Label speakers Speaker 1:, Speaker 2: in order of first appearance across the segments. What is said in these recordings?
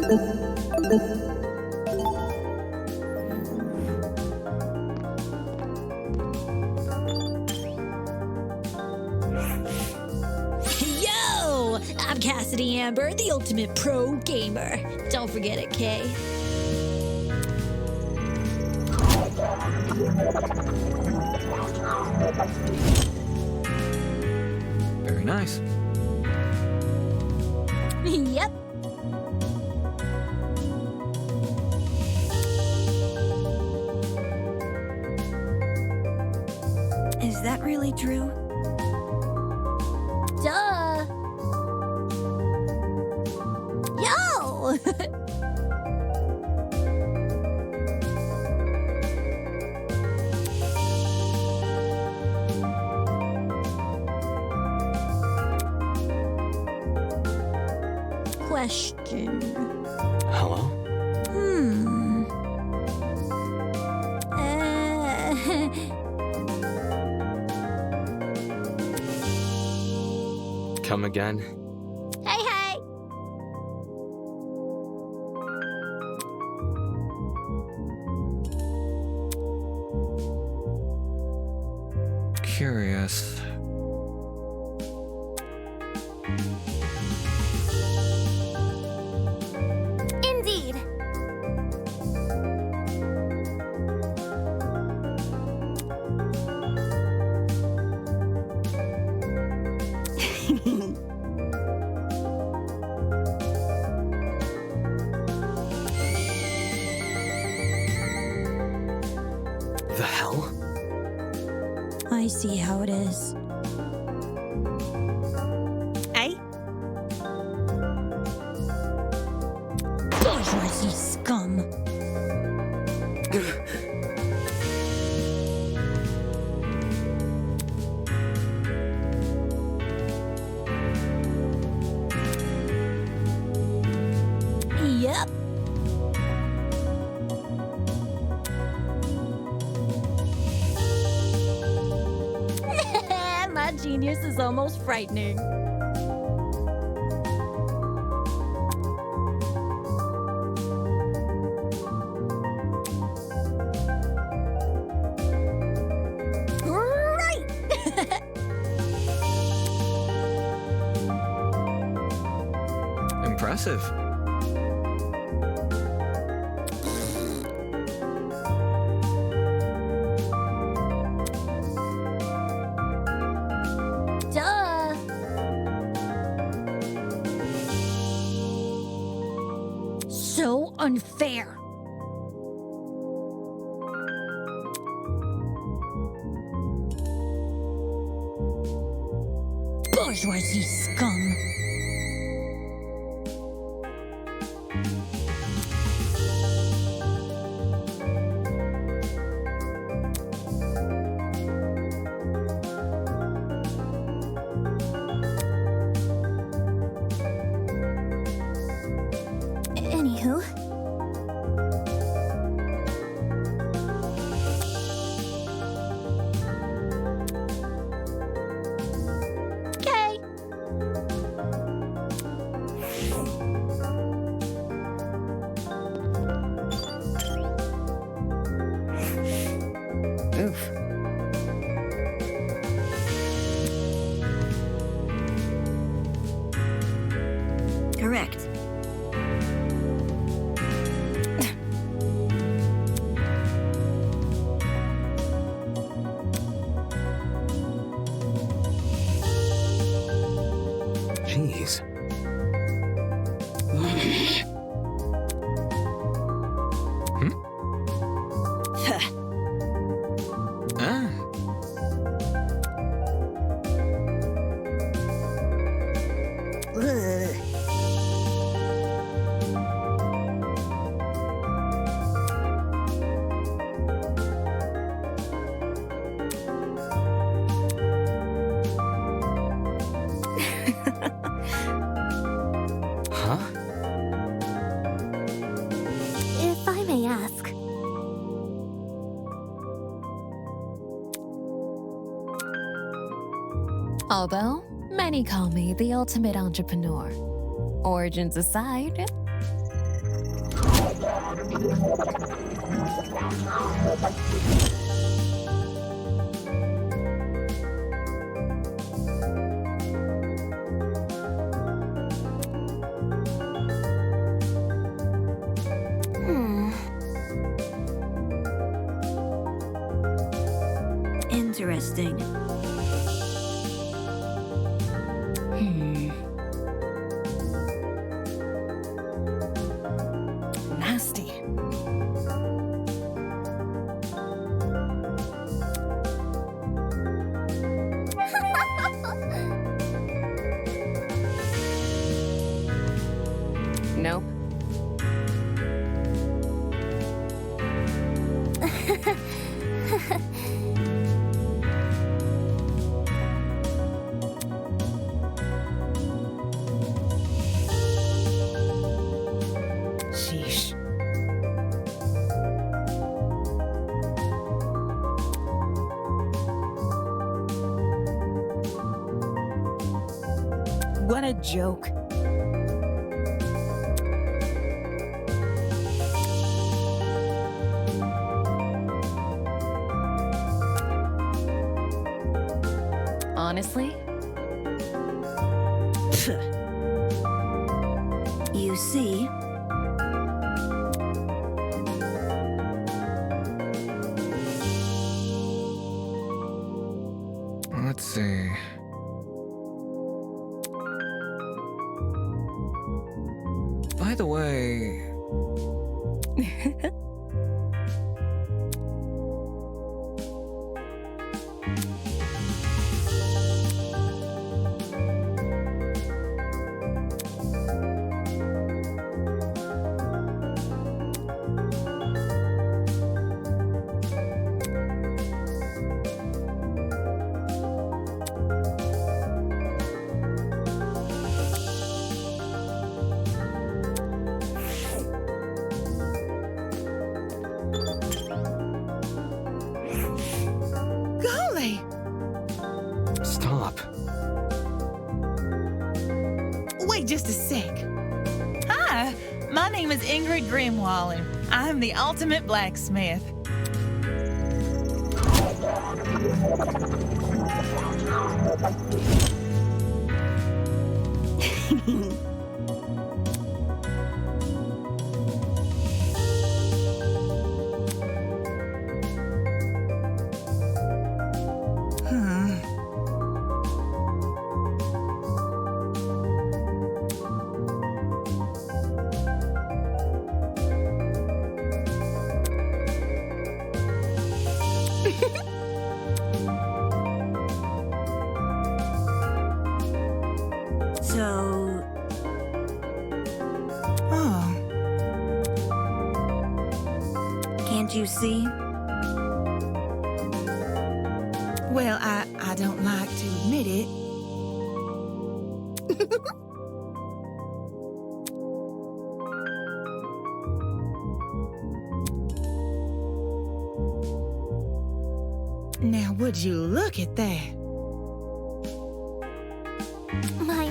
Speaker 1: Yo! I'm Cassidy Amber, the ultimate pro gamer. Don't forget it, Kay.
Speaker 2: Very nice.
Speaker 1: Yep. Is that really true? Duh! Yo! Question.
Speaker 2: Hello? Come again?
Speaker 1: Hey, hey!
Speaker 2: Curious.
Speaker 1: Indeed.
Speaker 2: The hell?
Speaker 1: I see how it is. Hey? Bourgeoisie scum! Yep. My genius is almost frightening. Right!
Speaker 2: Impressive.
Speaker 1: Duh! So unfair. Bourgeoisie scum. Anywho. Okay.
Speaker 2: Oof.
Speaker 1: Correct.
Speaker 2: Jeez. Ah.
Speaker 1: Ugh.
Speaker 2: Huh?
Speaker 1: If I may ask.
Speaker 3: Although, many call me the ultimate entrepreneur. Origins aside,
Speaker 1: Interesting.
Speaker 3: Nasty. Nope. Sheesh. What a joke. Honestly?
Speaker 1: You see?
Speaker 2: Let's see. By the way,
Speaker 3: Golly!
Speaker 2: stop.
Speaker 3: Wait just a sec. Hi, my name is Ingrid Grimwall, and I'm the ultimate blacksmith.
Speaker 1: So,
Speaker 3: Oh,
Speaker 1: can't you see?
Speaker 3: well, I don't like to admit it. Now, would you look at that?
Speaker 1: My.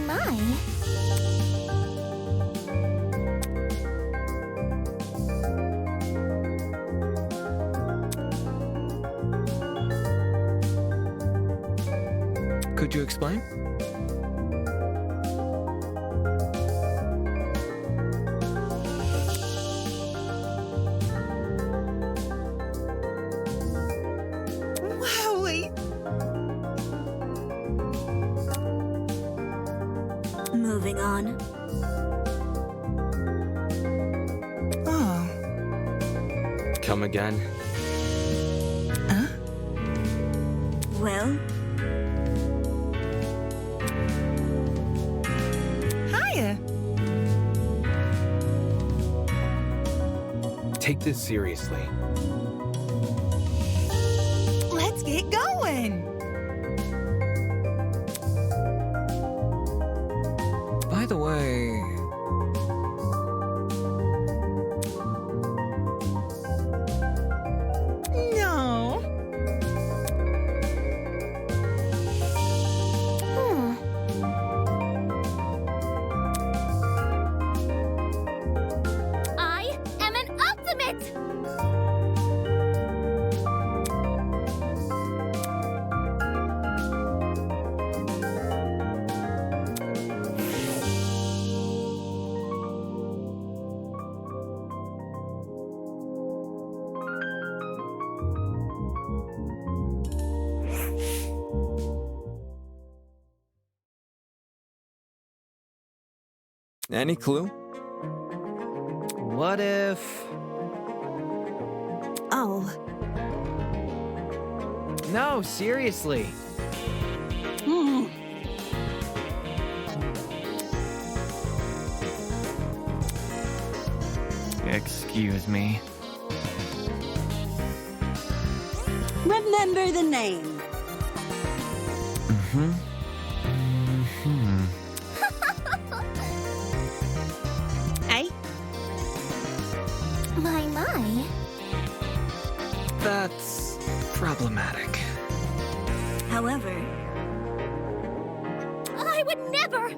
Speaker 2: Could you explain?
Speaker 3: Wowie!
Speaker 1: Moving on.
Speaker 3: Oh,
Speaker 2: Come again?
Speaker 3: huh?
Speaker 1: Well,
Speaker 3: Hiya!
Speaker 2: Take this seriously.
Speaker 3: Let's get going!
Speaker 2: By the way,
Speaker 3: No.
Speaker 1: I am an
Speaker 2: Any clue?
Speaker 4: What if...
Speaker 5: Oh,
Speaker 4: No, seriously. Excuse me.
Speaker 5: remember the name. Hey,
Speaker 1: My.
Speaker 2: That's problematic.
Speaker 5: however,
Speaker 1: I would never.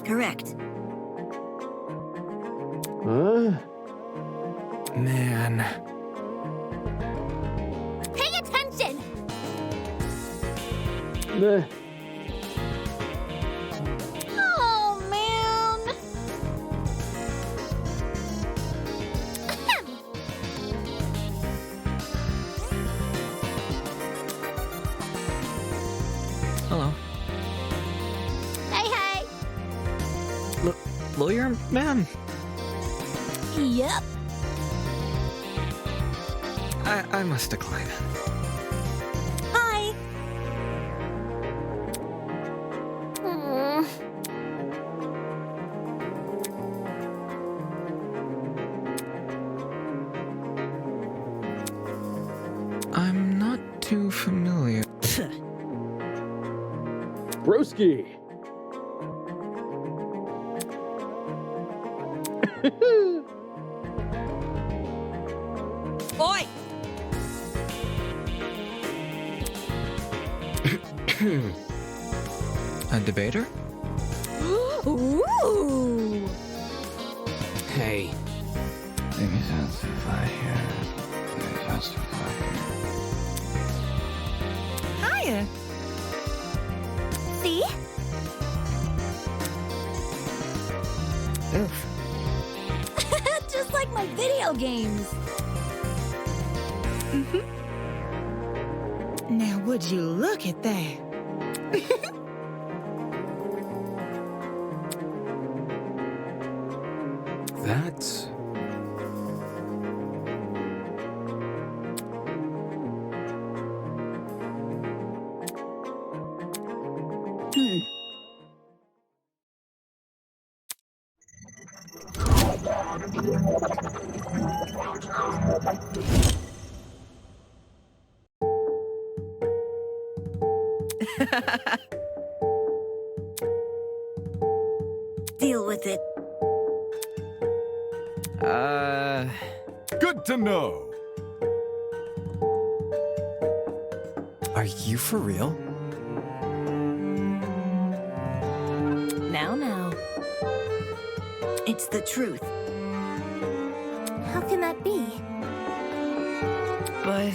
Speaker 5: correct.
Speaker 2: Man.
Speaker 1: Pay attention. Oh man.
Speaker 2: Hello.
Speaker 1: Hey.
Speaker 2: Lawyer man?
Speaker 1: Yep.
Speaker 2: I must decline.
Speaker 5: Hi.
Speaker 2: I'm not too familiar.
Speaker 6: Broski!
Speaker 5: Oi!
Speaker 2: A debater?
Speaker 1: Ooh.
Speaker 2: Hey.
Speaker 3: Hiya.
Speaker 1: See?
Speaker 2: Oof.
Speaker 1: Just like my video games.
Speaker 3: Now, would you look at that?
Speaker 2: That's...
Speaker 5: Deal with it.
Speaker 6: Good to know.
Speaker 2: Are you for real?
Speaker 3: Now.
Speaker 5: It's the truth.
Speaker 1: How can that be?
Speaker 3: But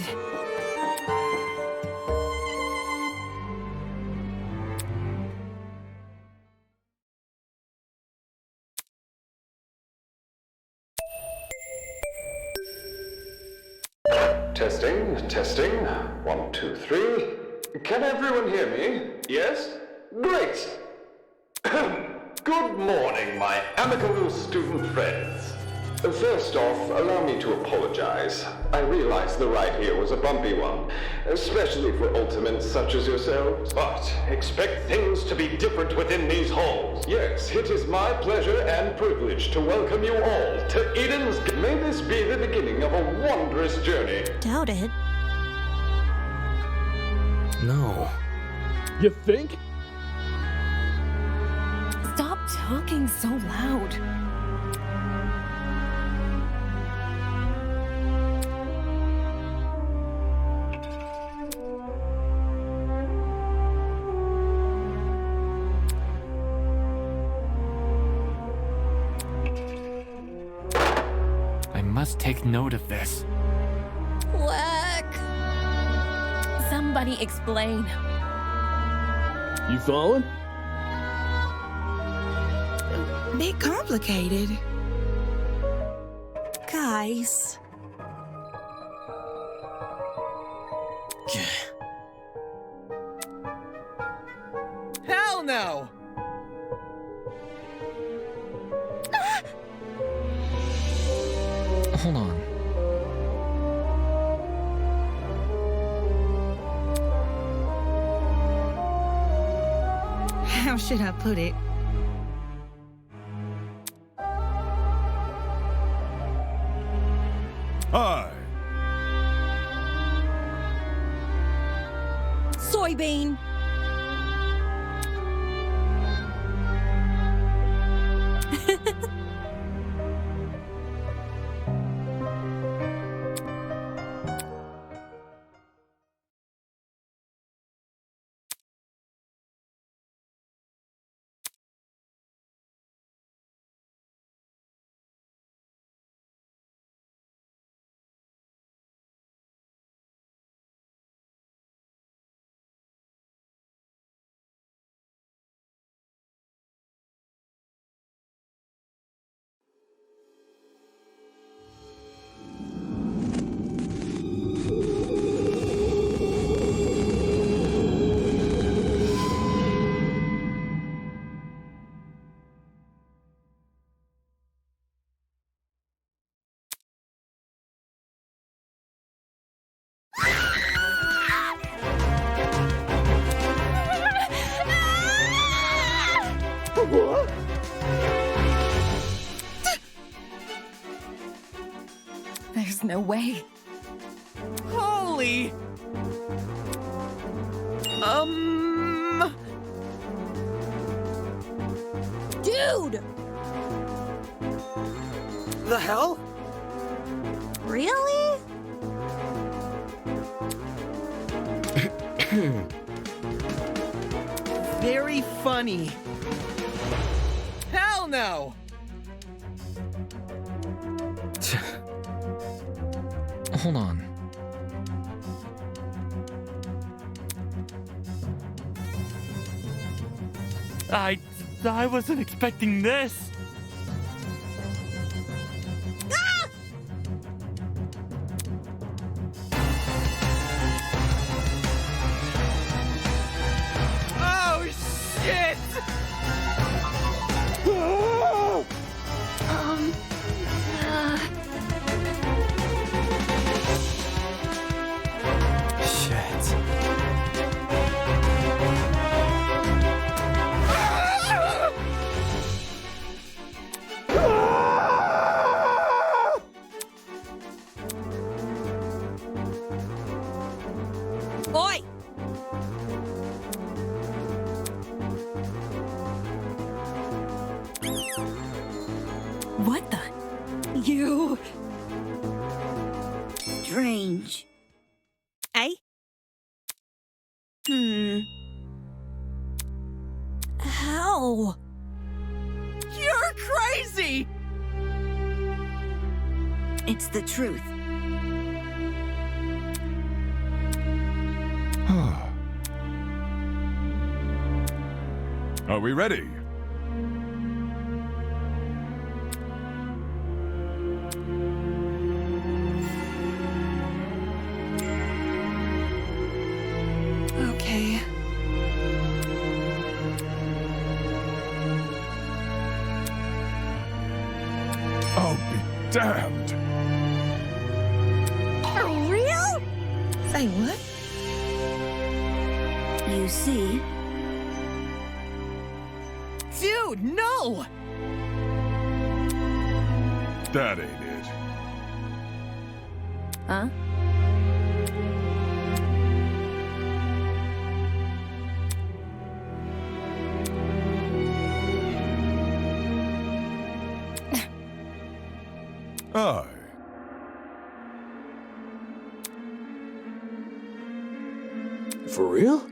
Speaker 7: Testing. 1, 2, 3. Can everyone hear me? Yes? Great! Good morning, my amicable student friends. First off, allow me to apologize. I realize the ride here was a bumpy one, especially for ultimates such as yourselves. But expect things to be different within these halls. Yes, it is my pleasure and privilege to welcome you all to Eden's... May this be the beginning of a wondrous journey.
Speaker 1: Doubt it.
Speaker 2: No.
Speaker 6: You think?
Speaker 3: stop talking so loud.
Speaker 4: I must take note of this.
Speaker 1: Whack.
Speaker 3: Somebody explain.
Speaker 6: You following?
Speaker 3: Bit complicated. ice. Hell no!
Speaker 4: Hold on.
Speaker 3: How should I put it?
Speaker 8: Hi.
Speaker 1: Soybean.
Speaker 6: What?
Speaker 3: There's no way. Holy!
Speaker 1: Dude!
Speaker 2: The hell?
Speaker 1: Really?
Speaker 3: Very funny. Hell no!
Speaker 4: Hold on. I wasn't expecting this.
Speaker 3: Oh, shit!
Speaker 2: Shit.
Speaker 1: Oi!
Speaker 3: What the?
Speaker 1: You.
Speaker 5: Strange.
Speaker 1: Eh? How?
Speaker 3: You're crazy!
Speaker 5: It's the truth.
Speaker 8: Are we ready?
Speaker 3: Okay.
Speaker 8: I'll be damned.
Speaker 1: For real?
Speaker 3: Say what?
Speaker 5: You see,
Speaker 3: Dude, no!
Speaker 8: That ain't it.
Speaker 5: huh?
Speaker 8: Aye.
Speaker 6: For real?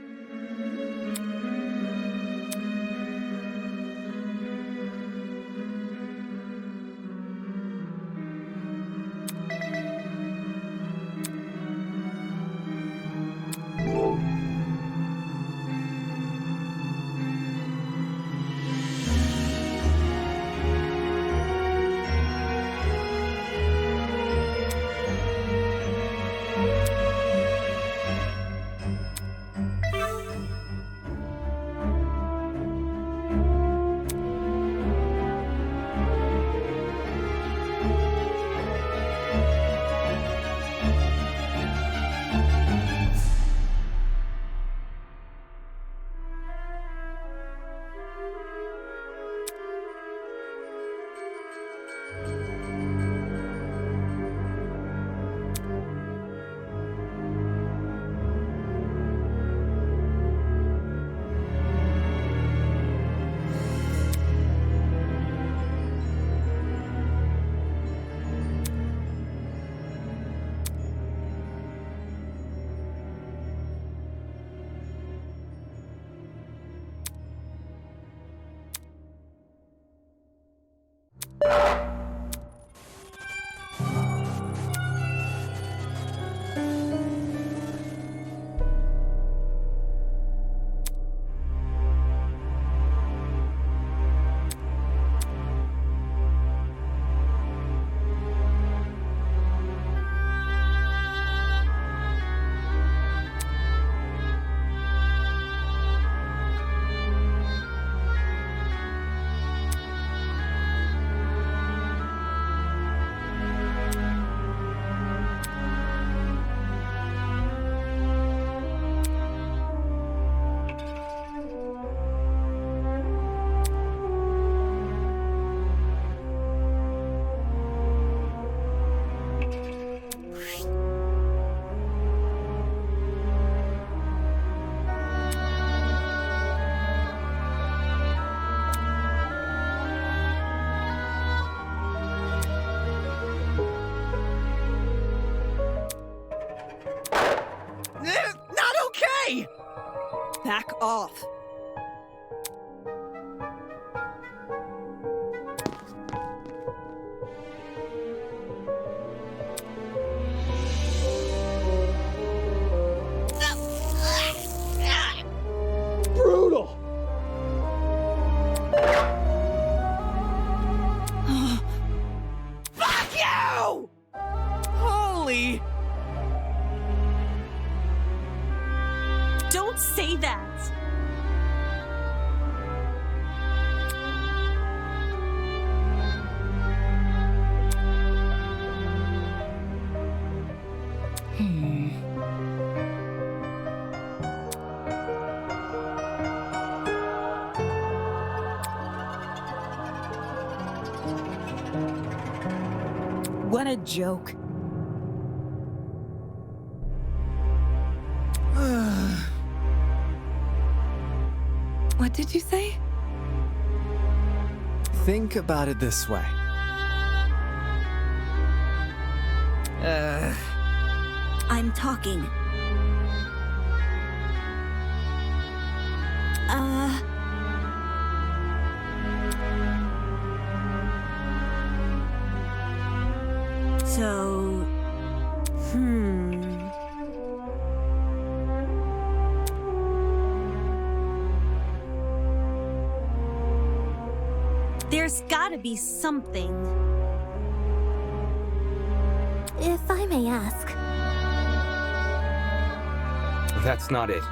Speaker 9: back off.
Speaker 6: Brutal!
Speaker 3: Fuck you! Holy...
Speaker 9: Don't say that.
Speaker 3: What a joke. What did you say?
Speaker 2: Think about it this way.
Speaker 5: I'm talking. So...
Speaker 9: There's gotta be something.
Speaker 1: If I may ask.
Speaker 2: That's not it.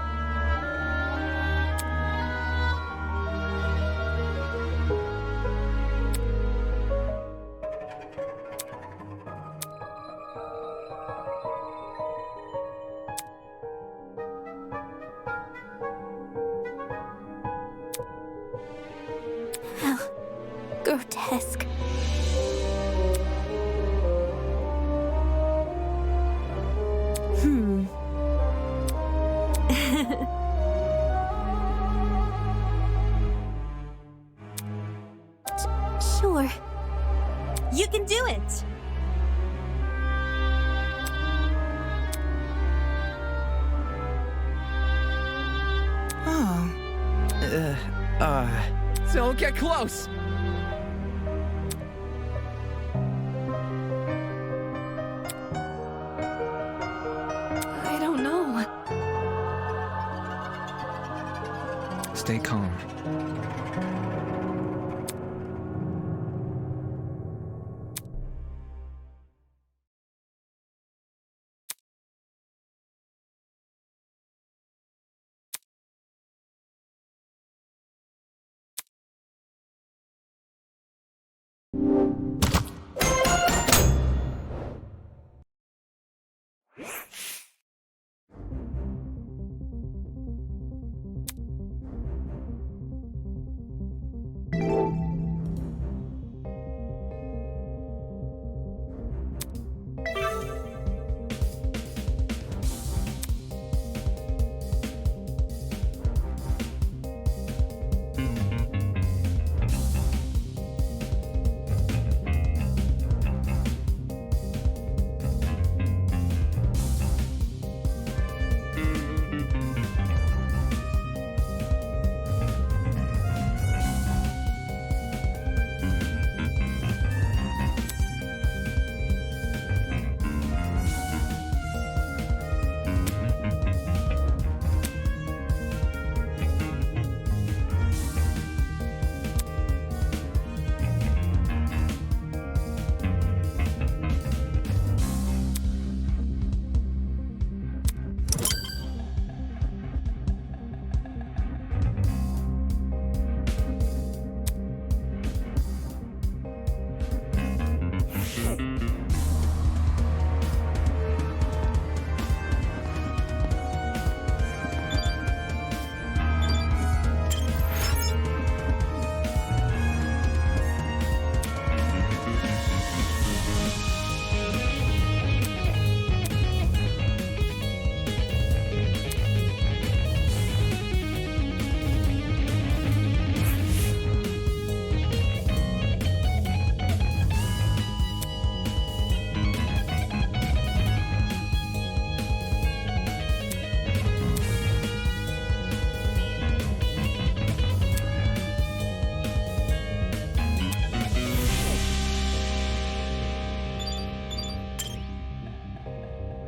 Speaker 1: How grotesque. Sure.
Speaker 9: You can do it.
Speaker 2: Don't get close!
Speaker 3: I don't know.
Speaker 2: Stay calm.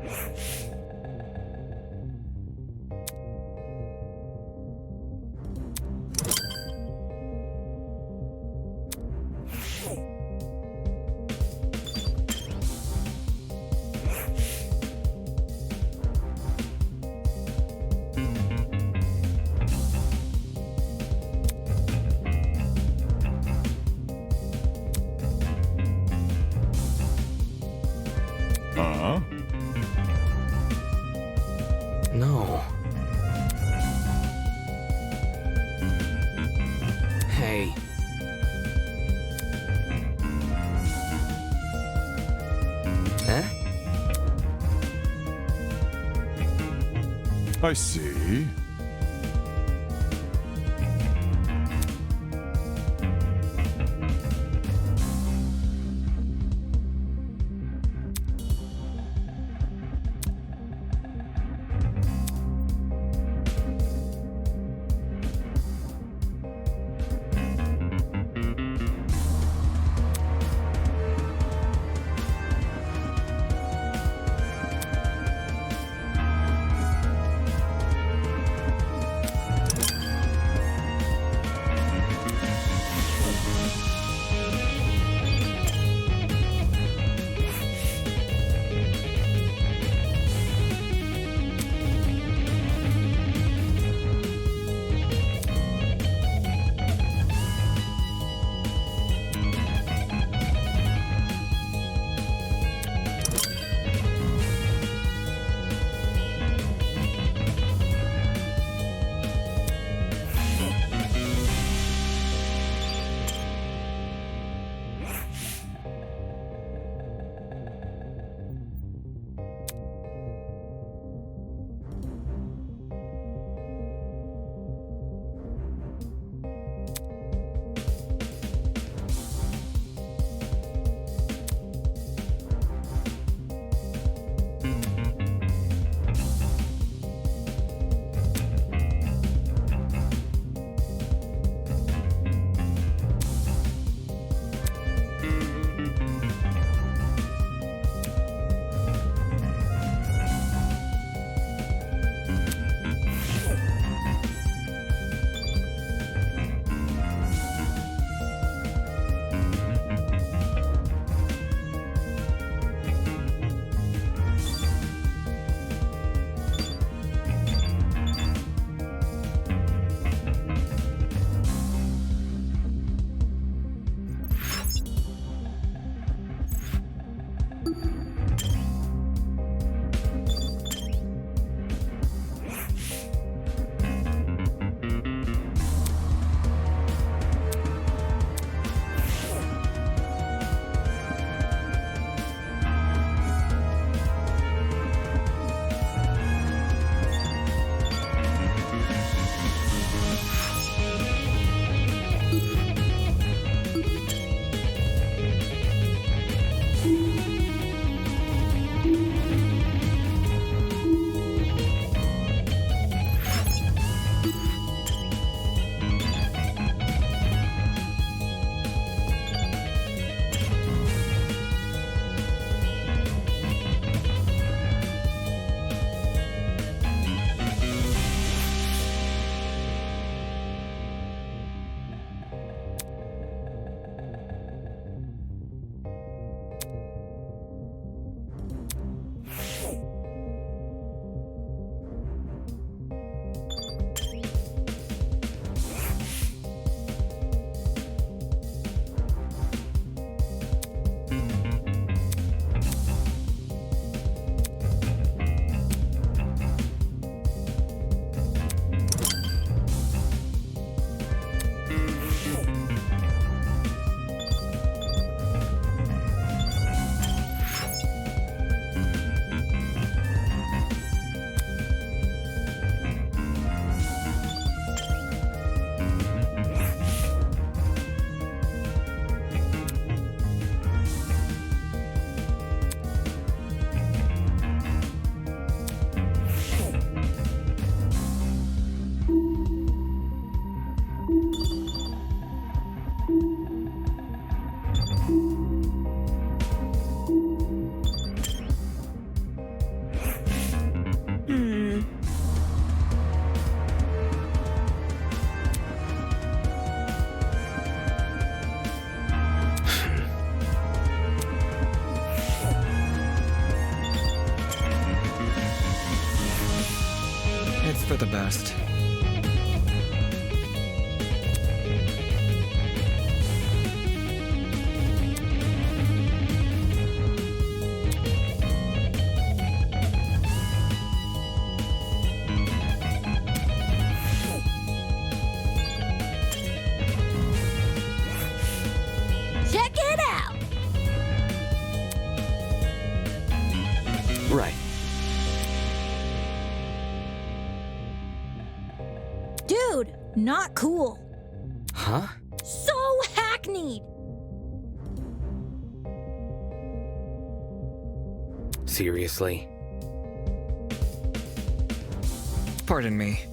Speaker 8: Huh?
Speaker 2: No. Hey. Huh?
Speaker 8: I see.
Speaker 10: for the best.
Speaker 1: Check it out!
Speaker 2: Right.
Speaker 1: Dude, not cool.
Speaker 2: Huh?
Speaker 1: So hackneyed!
Speaker 2: Seriously?
Speaker 10: Pardon me.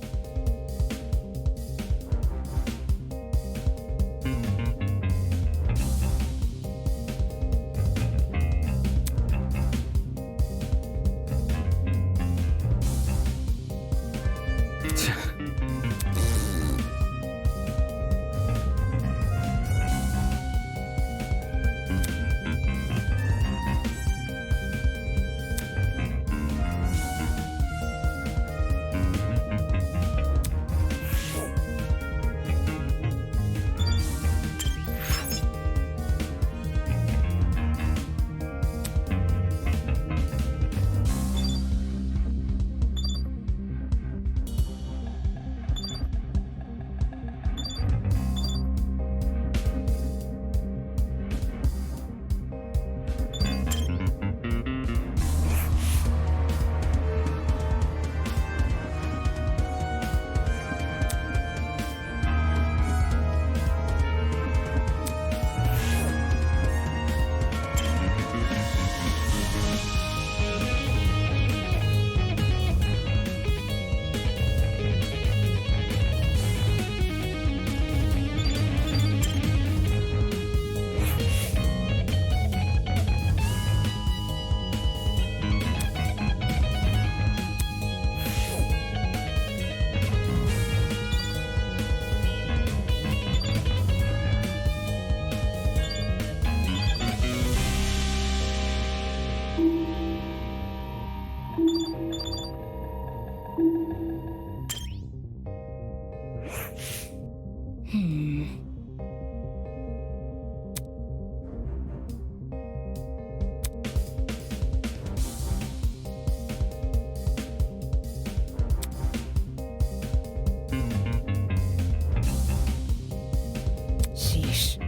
Speaker 3: Sheesh.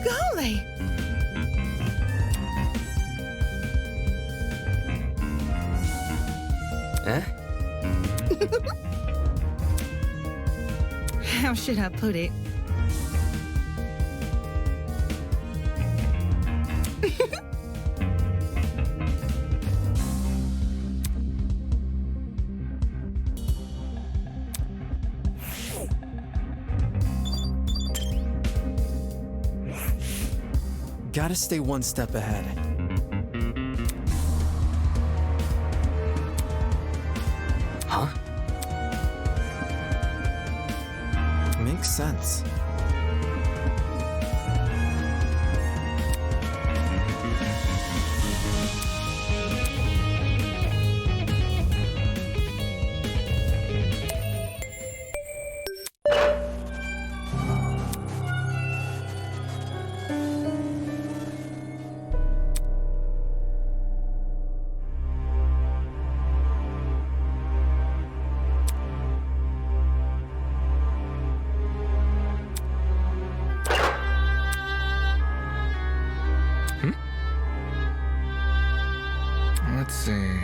Speaker 3: Golly!
Speaker 2: Eh?
Speaker 3: How should I put it?
Speaker 11: Gotta stay one step ahead.
Speaker 2: Huh?
Speaker 11: Makes sense.
Speaker 10: Let's see.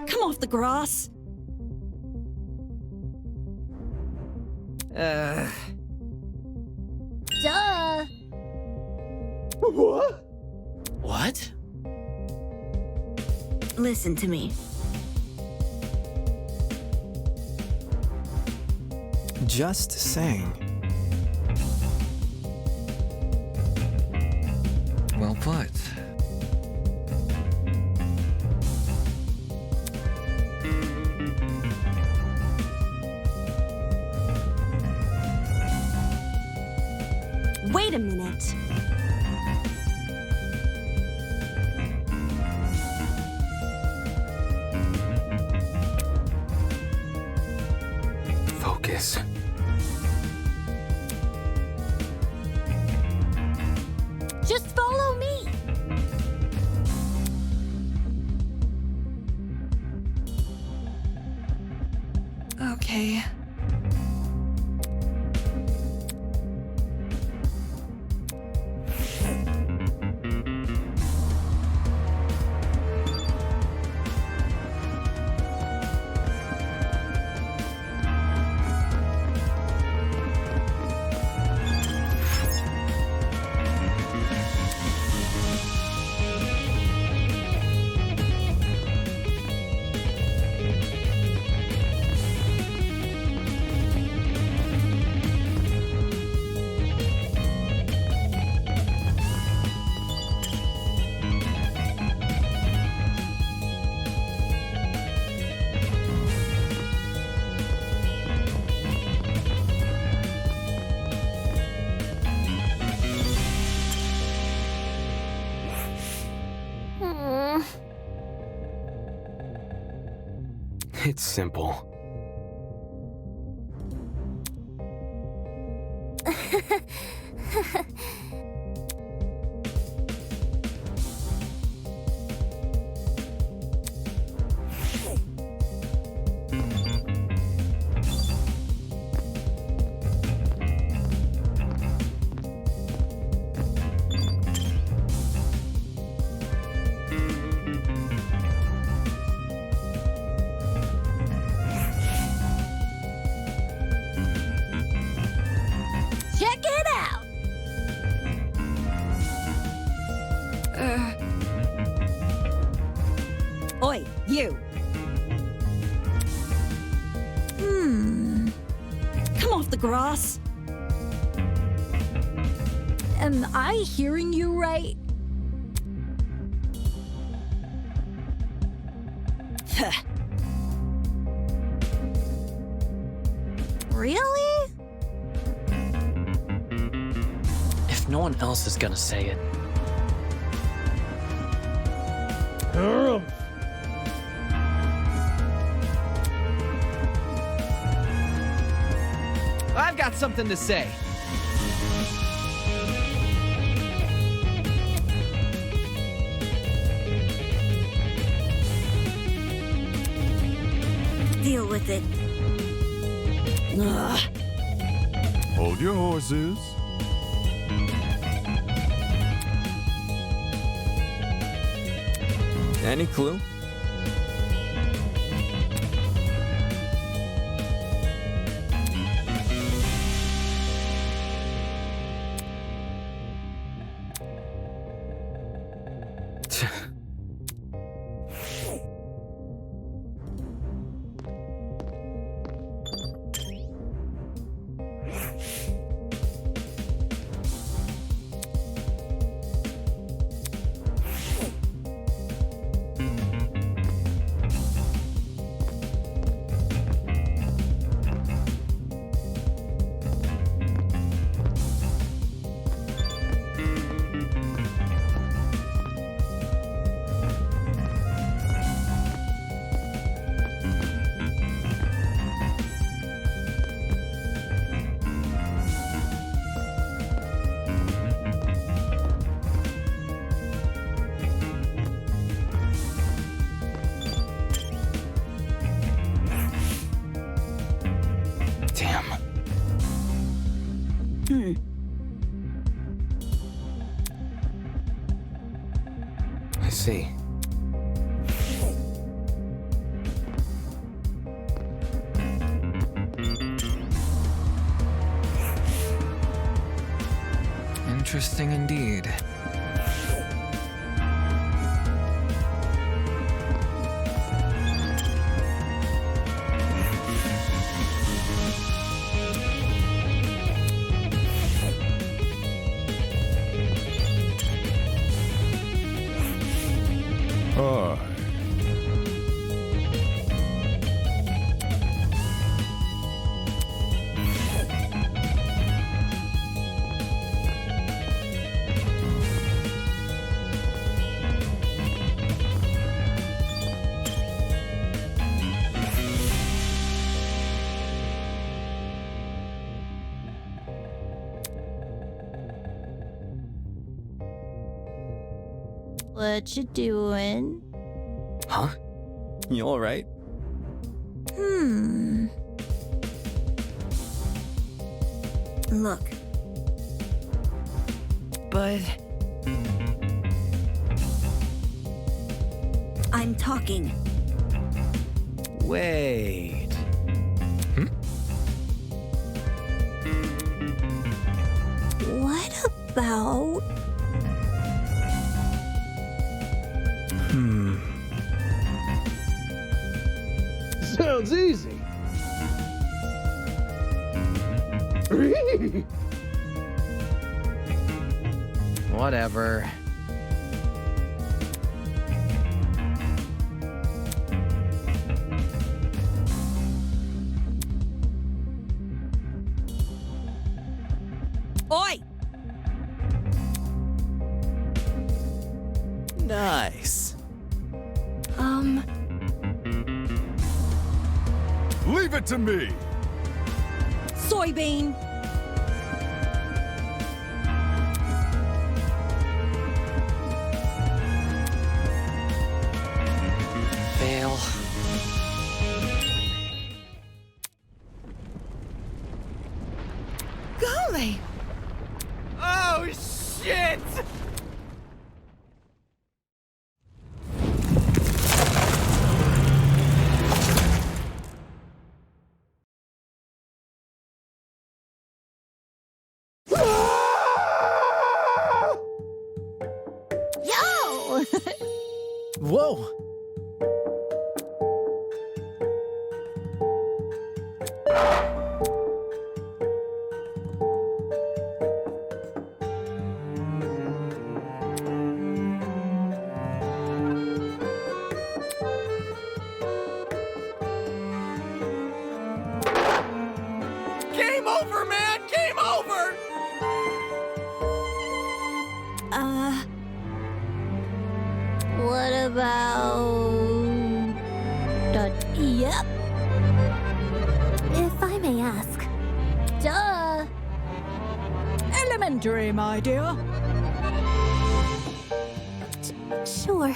Speaker 1: Come off the grass! Duh!
Speaker 6: What?
Speaker 11: What?
Speaker 5: Listen to me.
Speaker 11: Just saying.
Speaker 9: Wait a minute.
Speaker 2: Focus.
Speaker 1: Just follow me.
Speaker 3: Okay.
Speaker 2: It's simple.
Speaker 1: Check it out.
Speaker 5: Oi, you.
Speaker 1: Come off the grass. Am I hearing you right? Really?
Speaker 11: If no one else is gonna say it,
Speaker 12: I've got something to say.
Speaker 5: Deal with it.
Speaker 1: Ugh.
Speaker 8: Hold your horses.
Speaker 10: Any clue?
Speaker 2: I see.
Speaker 10: Interesting indeed.
Speaker 1: What you doing?
Speaker 10: Huh? You alright?
Speaker 5: Look.
Speaker 3: But
Speaker 5: I'm talking.
Speaker 10: Wait.
Speaker 1: What about...
Speaker 6: Sounds easy.
Speaker 10: Whatever.
Speaker 5: Oi!
Speaker 10: Nice.
Speaker 8: Leave it to me.
Speaker 5: Soybean!
Speaker 11: Fail.
Speaker 3: golly!
Speaker 10: Oh, shit!
Speaker 1: Yo!
Speaker 10: Whoa! Game over, man! Game over!
Speaker 1: What about... Yep. If I may ask. Duh.
Speaker 5: Elementary, my dear.
Speaker 1: Sure.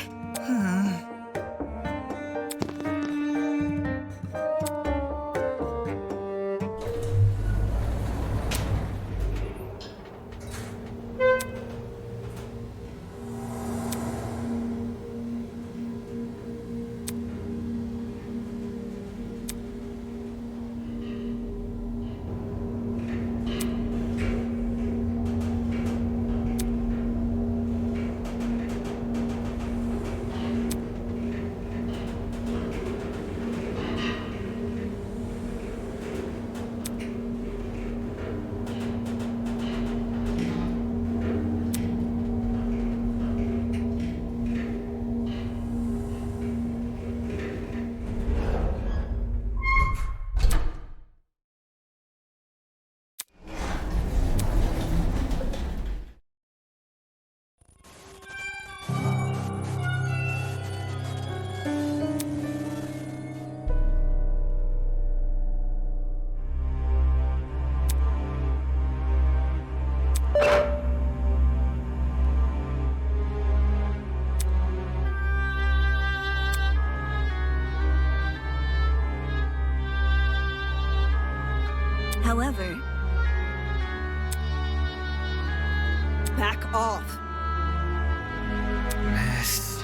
Speaker 5: However, back off.
Speaker 10: Mess.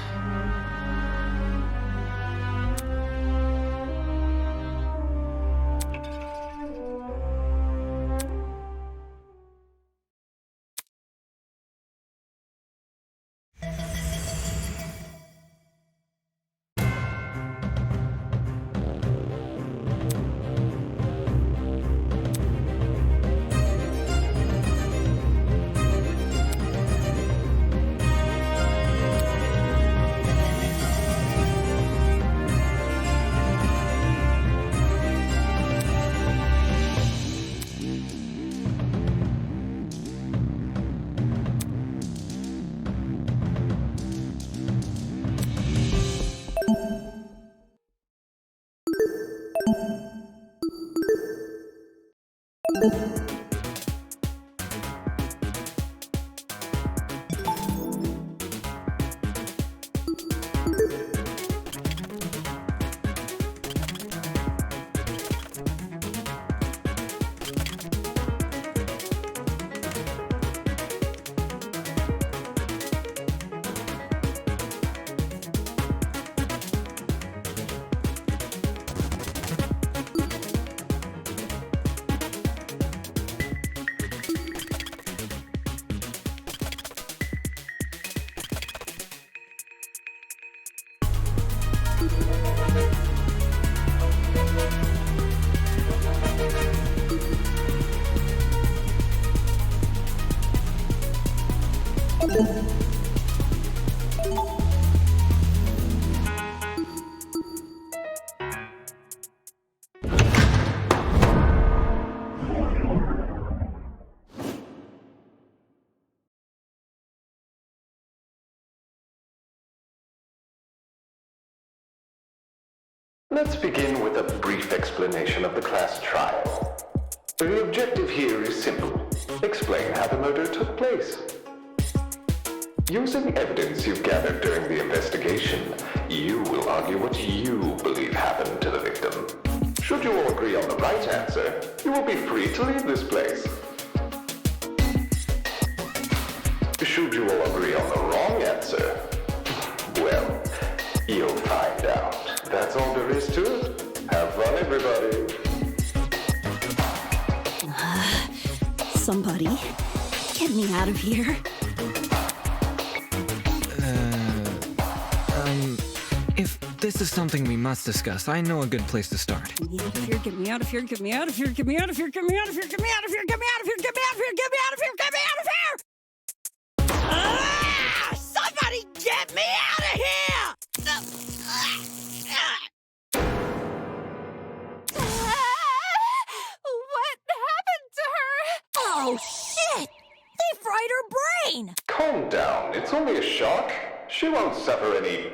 Speaker 7: Let's begin with a brief explanation of the class trial. The objective here is simple. Explain how the murder took place. Using evidence you've gathered during the investigation, you will argue what you believe happened to the victim. Should you all agree on the right answer, you will be free to leave this place. Should you all agree on the wrong answer, well, you'll find out. That's all there is to it. Have fun, everybody.
Speaker 5: Somebody, get me out of here.
Speaker 12: If this is something we must discuss, I know a good place to start.
Speaker 5: Get me out of here, get me out of here, get me out of here, get me out of here, get me out of here, get me out of here, get me out of here, get me out of here, get me out of here, get me out of here!
Speaker 10: Somebody get me out of here!
Speaker 1: What happened to her? Oh, shit! They fried her brain!
Speaker 7: Calm down. It's only a shock. She won't suffer any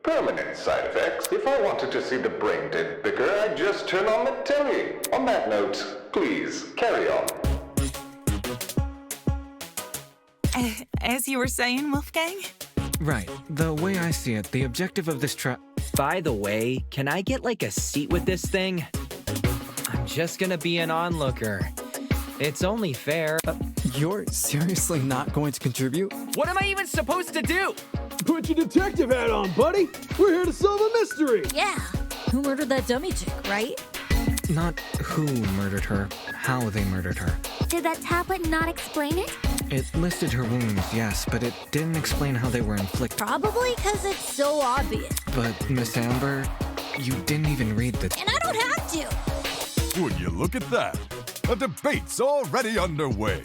Speaker 7: permanent side effects. If I wanted to see the brain dead bigger, I'd just turn on the telly. On that note, please, carry on.
Speaker 3: As you were saying, Wolfgang?
Speaker 12: Right. The way I see it, the objective of this
Speaker 13: By the way, can I get like a seat with this thing? I'm just gonna be an onlooker. It's only fair.
Speaker 14: You're seriously not going to contribute?
Speaker 13: What am I even supposed to do?
Speaker 6: Put your detective hat on, buddy. We're here to solve a mystery.
Speaker 1: Yeah. Who murdered that dummy chick, right?
Speaker 12: Not who murdered her, how they murdered her.
Speaker 1: Did that tablet not explain it?
Speaker 12: It listed her wounds, yes, but it didn't explain how they were inflicted.
Speaker 1: Probably because it's so obvious.
Speaker 12: But, Miss Amber, you didn't even read the...
Speaker 1: And I don't have to!
Speaker 8: Would you look at that? A debate's already underway.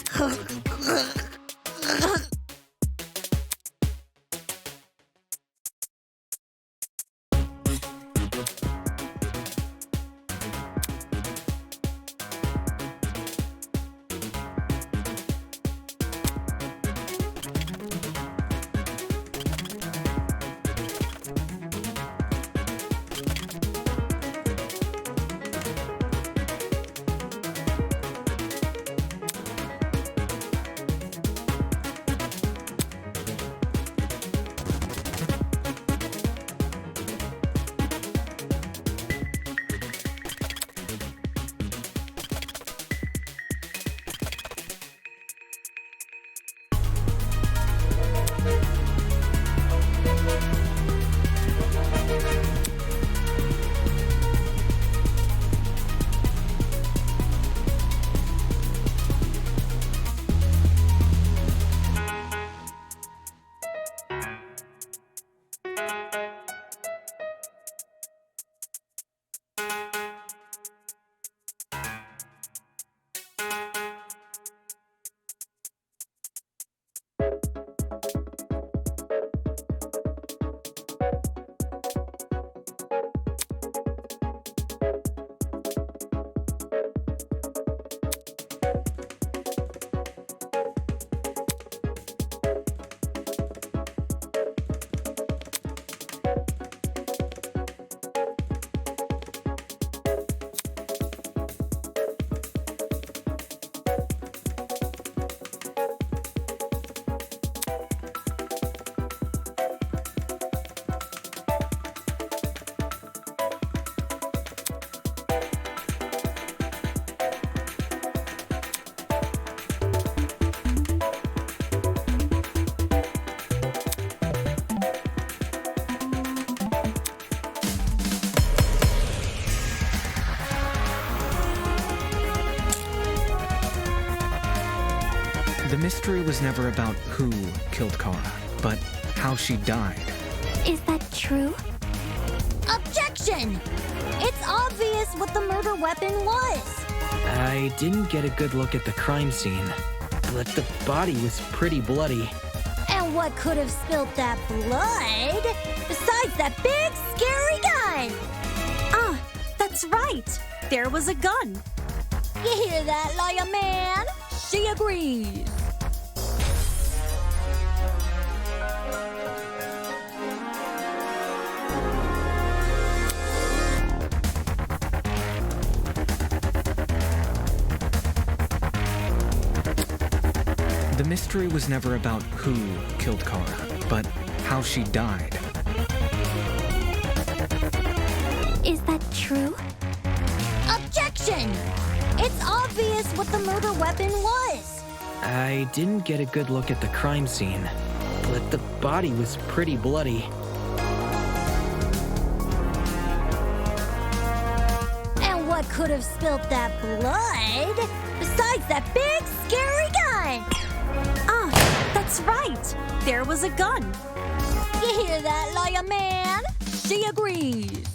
Speaker 12: The mystery was never about who killed Kara, but how she died.
Speaker 1: Is that true? Objection! It's obvious what the murder weapon was.
Speaker 13: I didn't get a good look at the crime scene, but the body was pretty bloody.
Speaker 1: And what could have spilt that blood besides that big, scary gun?
Speaker 9: Ah, that's right. There was a gun.
Speaker 1: You hear that, lawyer man? She agrees.
Speaker 12: The mystery was never about who killed Kara, but how she died.
Speaker 1: Is that true? Objection! It's obvious what the murder weapon was.
Speaker 13: I didn't get a good look at the crime scene, but the body was pretty bloody.
Speaker 1: And what could have spilt that blood besides that big scary gun?
Speaker 9: Ah, that's right. There was a gun.
Speaker 1: You hear that, lawyer man? She agrees.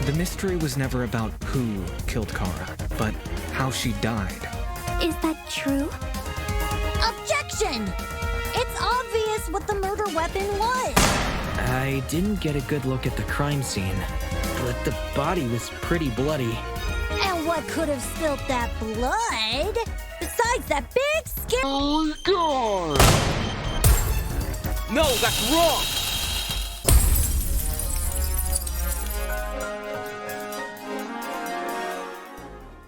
Speaker 12: The mystery was never about who killed Kara, but how she died.
Speaker 1: Is that true? Objection! It's obvious what the murder weapon was.
Speaker 13: I didn't get a good look at the crime scene, but the body was pretty bloody.
Speaker 1: And what could have spilt that blood besides that big scary...
Speaker 10: Oh, God!
Speaker 2: No, that's wrong!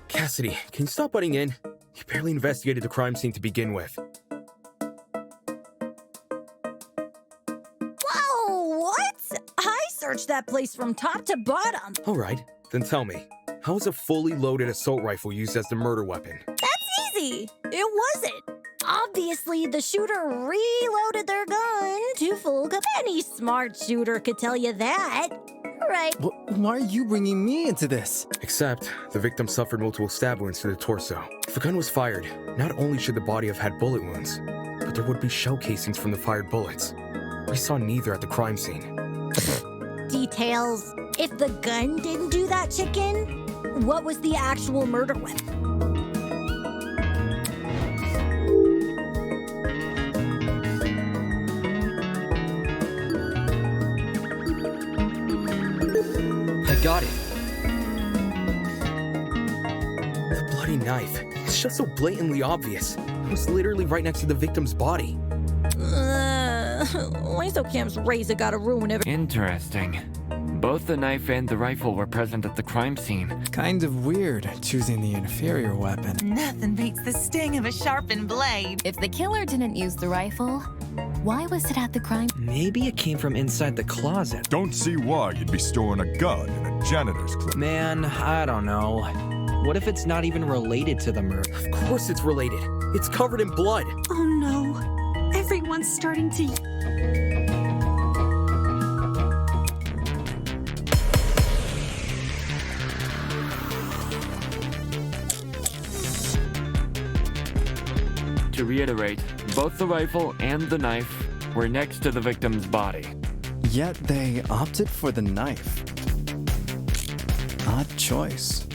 Speaker 2: Cassidy, can you stop butting in? You barely investigated the crime scene to begin with.
Speaker 5: Whoa, what? I searched that place from top to bottom.
Speaker 2: All right, then tell me, how was a fully loaded assault rifle used as the murder weapon?
Speaker 5: That's easy. It wasn't. Obviously, the shooter reloaded their gun to full clip. Any smart shooter could tell you that. Right.
Speaker 14: Why are you bringing me into this?
Speaker 2: Except, the victim suffered multiple stab wounds to the torso. If a gun was fired, not only should the body have had bullet wounds, but there would be shell casings from the fired bullets. We saw neither at the crime scene.
Speaker 1: Details. If the gun didn't do that, chicken, what was the actual murder weapon?
Speaker 13: Got it.
Speaker 2: The bloody knife. It's just so blatantly obvious. It was literally right next to the victim's body.
Speaker 5: Cam's razor gotta ruin everything.
Speaker 4: Interesting. Both the knife and the rifle were present at the crime scene.
Speaker 14: Kind of weird, choosing the inferior weapon.
Speaker 3: Nothing beats the sting of a sharpened blade.
Speaker 15: If the killer didn't use the rifle, why was it at the crime?
Speaker 13: Maybe it came from inside the closet.
Speaker 8: Don't see why you'd be storing a gun in a janitor's closet.
Speaker 13: Man, I don't know. What if it's not even related to the murder?
Speaker 2: Of course it's related. It's covered in blood.
Speaker 9: Oh no. Everyone's starting to...
Speaker 4: To reiterate, both the rifle and the knife were next to the victim's body.
Speaker 14: Yet they opted for the knife. Odd choice.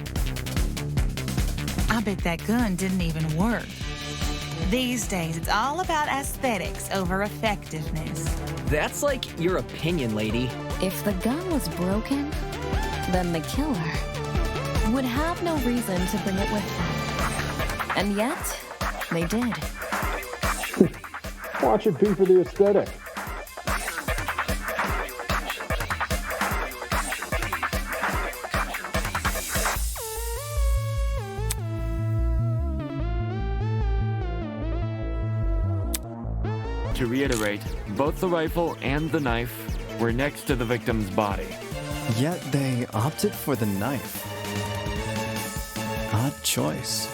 Speaker 3: I bet that gun didn't even work. These days, it's all about aesthetics over effectiveness.
Speaker 13: That's like your opinion, lady.
Speaker 15: If the gun was broken, then the killer would have no reason to bring it with them. And yet, they did.
Speaker 6: Watch it be for the aesthetic.
Speaker 4: To reiterate, both the rifle and the knife were next to the victim's body.
Speaker 14: Yet they opted for the knife. Odd choice.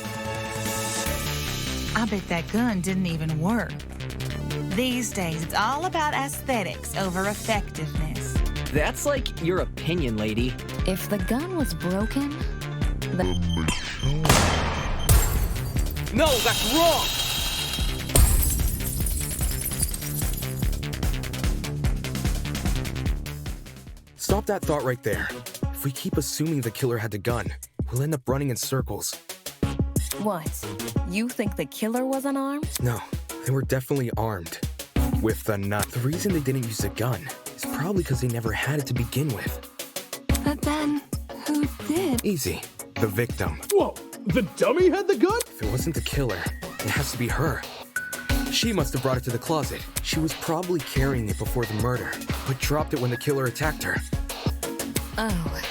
Speaker 3: I bet that gun didn't even work. These days, it's all about aesthetics over effectiveness.
Speaker 13: That's like your opinion, lady.
Speaker 15: If the gun was broken, then...
Speaker 2: No, that's wrong! Stop that thought right there. If we keep assuming the killer had the gun, we'll end up running in circles.
Speaker 15: What? You think the killer was unarmed?
Speaker 2: No, they were definitely armed. With the knife. The reason they didn't use a gun is probably because they never had it to begin with.
Speaker 15: But then, who did?
Speaker 2: Easy. The victim.
Speaker 6: Whoa, the dummy had the gun?
Speaker 2: If it wasn't the killer, it has to be her. She must have brought it to the closet. She was probably carrying it before the murder, but dropped it when the killer attacked her.
Speaker 15: Oh,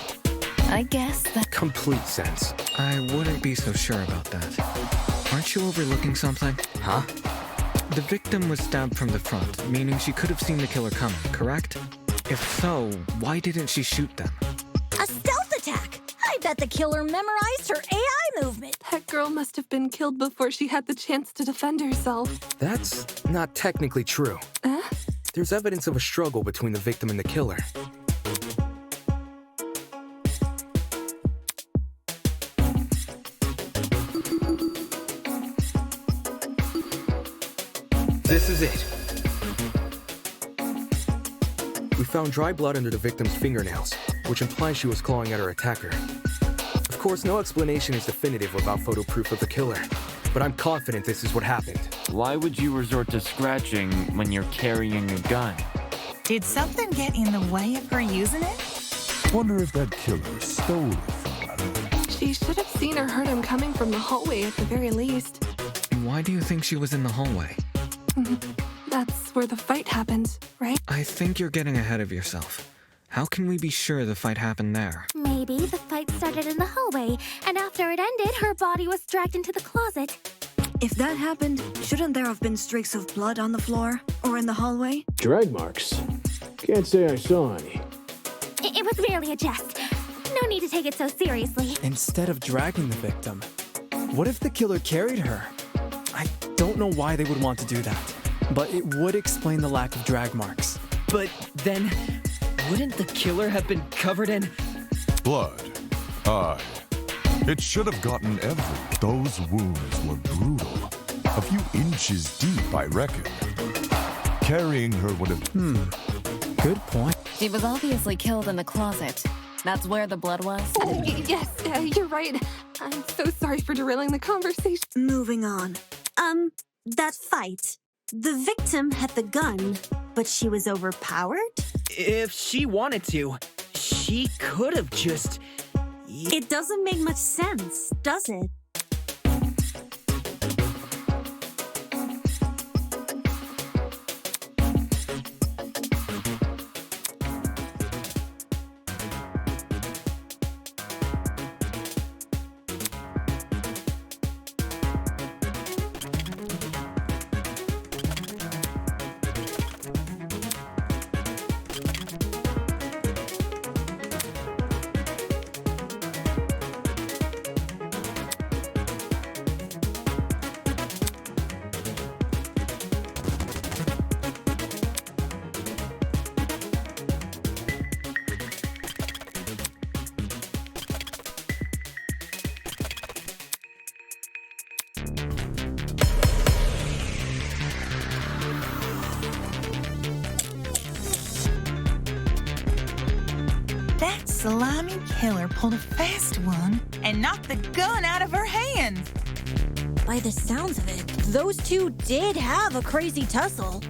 Speaker 15: I guess that...
Speaker 2: Complete sense.
Speaker 12: I wouldn't be so sure about that. Aren't you overlooking something?
Speaker 11: Huh?
Speaker 12: The victim was stabbed from the front, meaning she could have seen the killer coming, correct? If so, why didn't she shoot them?
Speaker 5: A stealth attack! I bet the killer memorized her AI movement.
Speaker 16: That girl must have been killed before she had the chance to defend herself.
Speaker 2: That's not technically true. There's evidence of a struggle between the victim and the killer. This is it. We found dry blood under the victim's fingernails, which implies she was clawing at her attacker. Of course, no explanation is definitive without photo proof of the killer, but I'm confident this is what happened.
Speaker 4: Why would you resort to scratching when you're carrying a gun?
Speaker 3: Did something get in the way of her using it?
Speaker 8: Wonder if that killer stole it from her.
Speaker 16: She should have seen or heard him coming from the hallway at the very least.
Speaker 12: Why do you think she was in the hallway?
Speaker 16: That's where the fight happened, right?
Speaker 12: I think you're getting ahead of yourself. How can we be sure the fight happened there?
Speaker 1: Maybe the fight started in the hallway, and after it ended, her body was dragged into the closet.
Speaker 17: If that happened, shouldn't there have been streaks of blood on the floor? Or in the hallway?
Speaker 6: Drag marks? Can't say I saw any.
Speaker 1: It was merely a jest. No need to take it so seriously.
Speaker 14: Instead of dragging the victim, what if the killer carried her? I don't know why they would want to do that, but it would explain the lack of drag marks.
Speaker 13: But then, wouldn't the killer have been covered in...
Speaker 8: blood? Aye. It should have gotten every... Those wounds were brutal. A few inches deep, I reckon. Carrying her would have...
Speaker 14: Good point.
Speaker 15: She was obviously killed in the closet. That's where the blood was?
Speaker 16: Yes, you're right. I'm so sorry for derailing the conversation.
Speaker 17: Moving on. That fight. The victim had the gun, but she was overpowered?
Speaker 13: If she wanted to, she could have just...
Speaker 17: It doesn't make much sense, does it?
Speaker 3: That slimy killer pulled a fast one and knocked the gun out of her hand.
Speaker 5: By the sounds of it, those two did have a crazy tussle.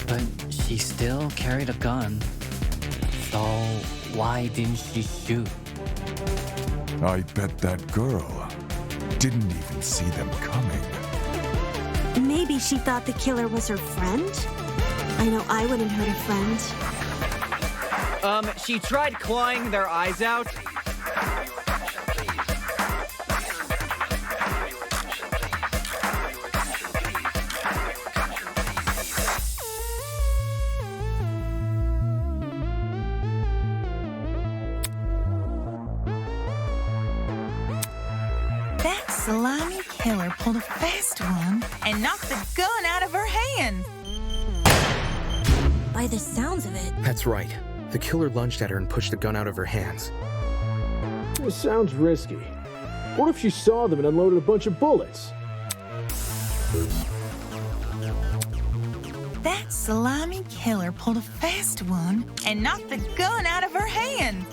Speaker 11: But she still carried a gun. So why didn't she shoot?
Speaker 8: I bet that girl didn't even see them coming.
Speaker 17: Maybe she thought the killer was her friend? I know I wouldn't hurt a friend.
Speaker 13: She tried clawing their eyes out.
Speaker 3: That slimy killer pulled a fast one and knocked the gun out of her hand.
Speaker 5: By the sounds of it.
Speaker 2: That's right. The killer lunged at her and pushed the gun out of her hands.
Speaker 6: This sounds risky. What if she saw them and unloaded a bunch of bullets?
Speaker 3: That slimy killer pulled a fast one and knocked the gun out of her hand.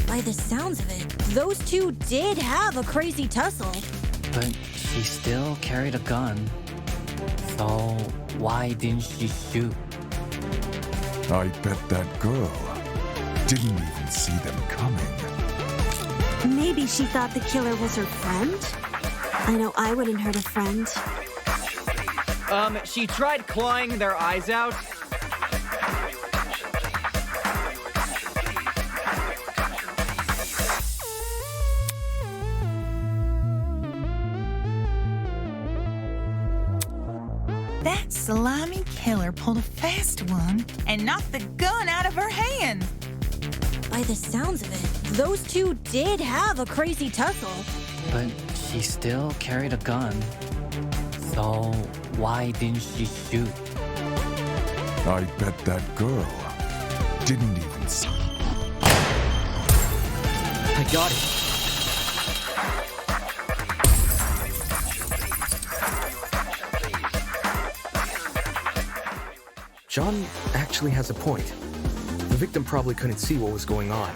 Speaker 5: By the sounds of it, those two did have a crazy tussle.
Speaker 11: But she still carried a gun. So why didn't she shoot?
Speaker 8: I bet that girl didn't even see them coming.
Speaker 17: Maybe she thought the killer was her friend? I know I wouldn't hurt a friend.
Speaker 13: She tried clawing their eyes out.
Speaker 3: That slimy killer pulled a fast one and knocked the gun out of her hand.
Speaker 5: By the sounds of it, those two did have a crazy tussle.
Speaker 11: But she still carried a gun. So why didn't she shoot?
Speaker 8: I bet that girl didn't even see.
Speaker 11: I got it.
Speaker 2: John actually has a point. The victim probably couldn't see what was going on.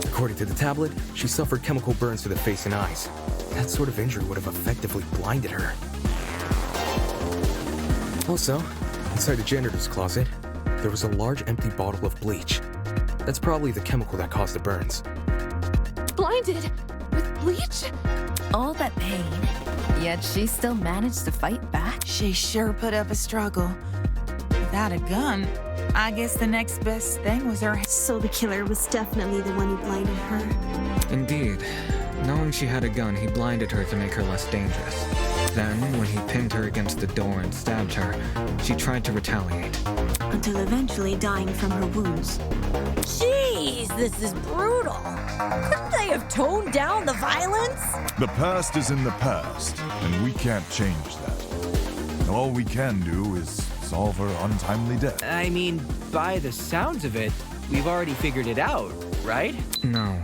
Speaker 2: According to the tablet, she suffered chemical burns to the face and eyes. That sort of injury would have effectively blinded her. Also, inside the janitor's closet, there was a large empty bottle of bleach. That's probably the chemical that caused the burns.
Speaker 16: Blinded? With bleach?
Speaker 15: All that pain, yet she still managed to fight back.
Speaker 3: She sure put up a struggle. Without a gun, I guess the next best thing was her.
Speaker 17: So the killer was definitely the one who blinded her.
Speaker 12: Indeed. Knowing she had a gun, he blinded her to make her less dangerous. Then, when he pinned her against the door and stabbed her, she tried to retaliate.
Speaker 17: Until eventually dying from her wounds.
Speaker 5: Jeez, this is brutal. Couldn't they have toned down the violence?
Speaker 8: The past is in the past, and we can't change that. All we can do is solve her untimely death.
Speaker 13: I mean, by the sounds of it, we've already figured it out, right?
Speaker 12: No,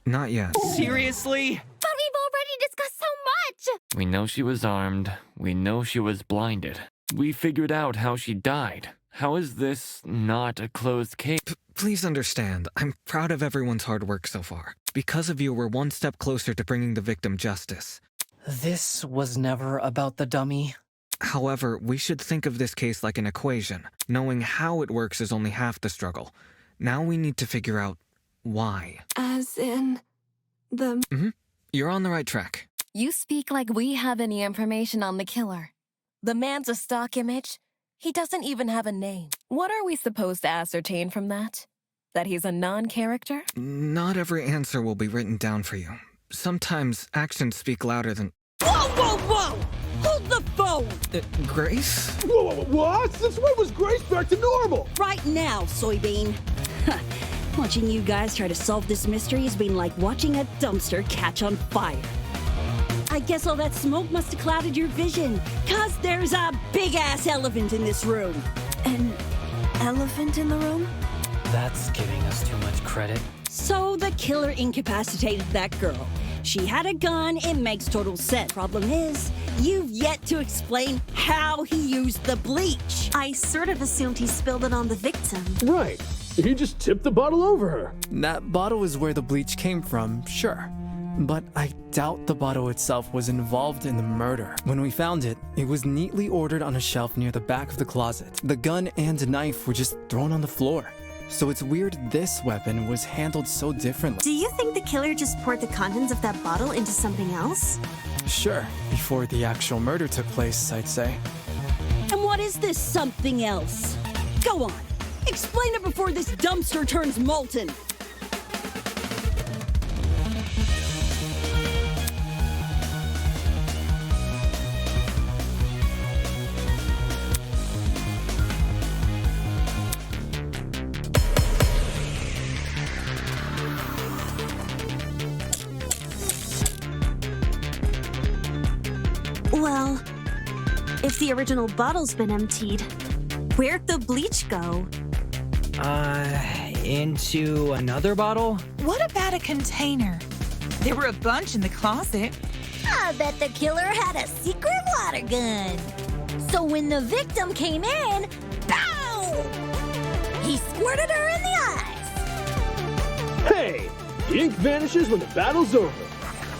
Speaker 12: not yet.
Speaker 13: Seriously?
Speaker 1: But we've already discussed so much!
Speaker 4: We know she was armed. We know she was blinded. We figured out how she died. How is this not a closed case?
Speaker 12: Please understand, I'm proud of everyone's hard work so far. Because of you, we're one step closer to bringing the victim justice.
Speaker 11: This was never about the dummy.
Speaker 12: However, we should think of this case like an equation. Knowing how it works is only half the struggle. Now we need to figure out why.
Speaker 16: As in the...
Speaker 12: You're on the right track.
Speaker 15: You speak like we have any information on the killer. The man's a stock image. He doesn't even have a name. What are we supposed to ascertain from that? That he's a non-character?
Speaker 12: Not every answer will be written down for you. Sometimes actions speak louder than...
Speaker 5: Whoa, whoa, whoa! Hold the phone!
Speaker 12: Grace?
Speaker 6: Whoa, what? Since when was Grace back to normal?
Speaker 18: Right now, Soybean. Watching you guys try to solve this mystery has been like watching a dumpster catch on fire. I guess all that smoke must have clouded your vision, 'cause there's a big-ass elephant in this room.
Speaker 17: An elephant in the room?
Speaker 11: That's giving us too much credit.
Speaker 18: So the killer incapacitated that girl. She had a gun, it makes total sense. Problem is, you've yet to explain how he used the bleach.
Speaker 17: I sort of assumed he spilled it on the victim.
Speaker 6: Right. He just tipped the bottle over her.
Speaker 14: That bottle is where the bleach came from, sure. But I doubt the bottle itself was involved in the murder. When we found it, it was neatly ordered on a shelf near the back of the closet. The gun and knife were just thrown on the floor. So it's weird this weapon was handled so differently.
Speaker 17: Do you think the killer just poured the contents of that bottle into something else?
Speaker 14: Sure, before the actual murder took place, I'd say.
Speaker 18: And what is this something else? Go on, explain it before this dumpster turns molten.
Speaker 17: Well, if the original bottle's been emptied, where'd the bleach go?
Speaker 13: Into another bottle?
Speaker 3: What about a container? There were a bunch in the closet.
Speaker 5: I bet the killer had a secret water gun. So when the victim came in, boom! He squirted her in the eyes.
Speaker 6: Hey, The ink vanishes when the battle's over.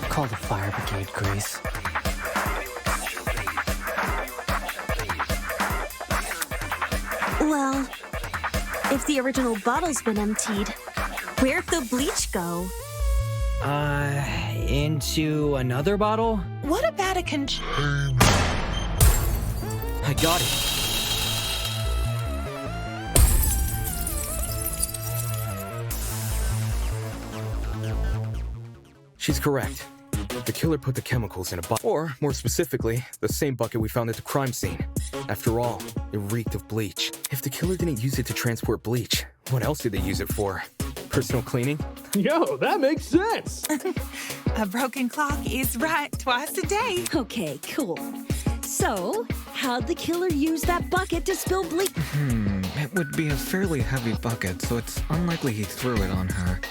Speaker 11: Call the fire brigade, Grace.
Speaker 17: Well, if the original bottle's been emptied, where'd the bleach go?
Speaker 13: Into another bottle?
Speaker 3: What about a container?
Speaker 13: I got it.
Speaker 2: She's correct. The killer put the chemicals in a bucket. Or, more specifically, the same bucket we found at the crime scene. After all, it reeked of bleach. If the killer didn't use it to transport bleach, what else did they use it for? Personal cleaning?
Speaker 6: Yo, that makes sense!
Speaker 3: A broken clock is right twice a day.
Speaker 18: Okay, cool. So, how'd the killer use that bucket to spill bleach?
Speaker 12: It would be a fairly heavy bucket, so it's unlikely he threw it on her.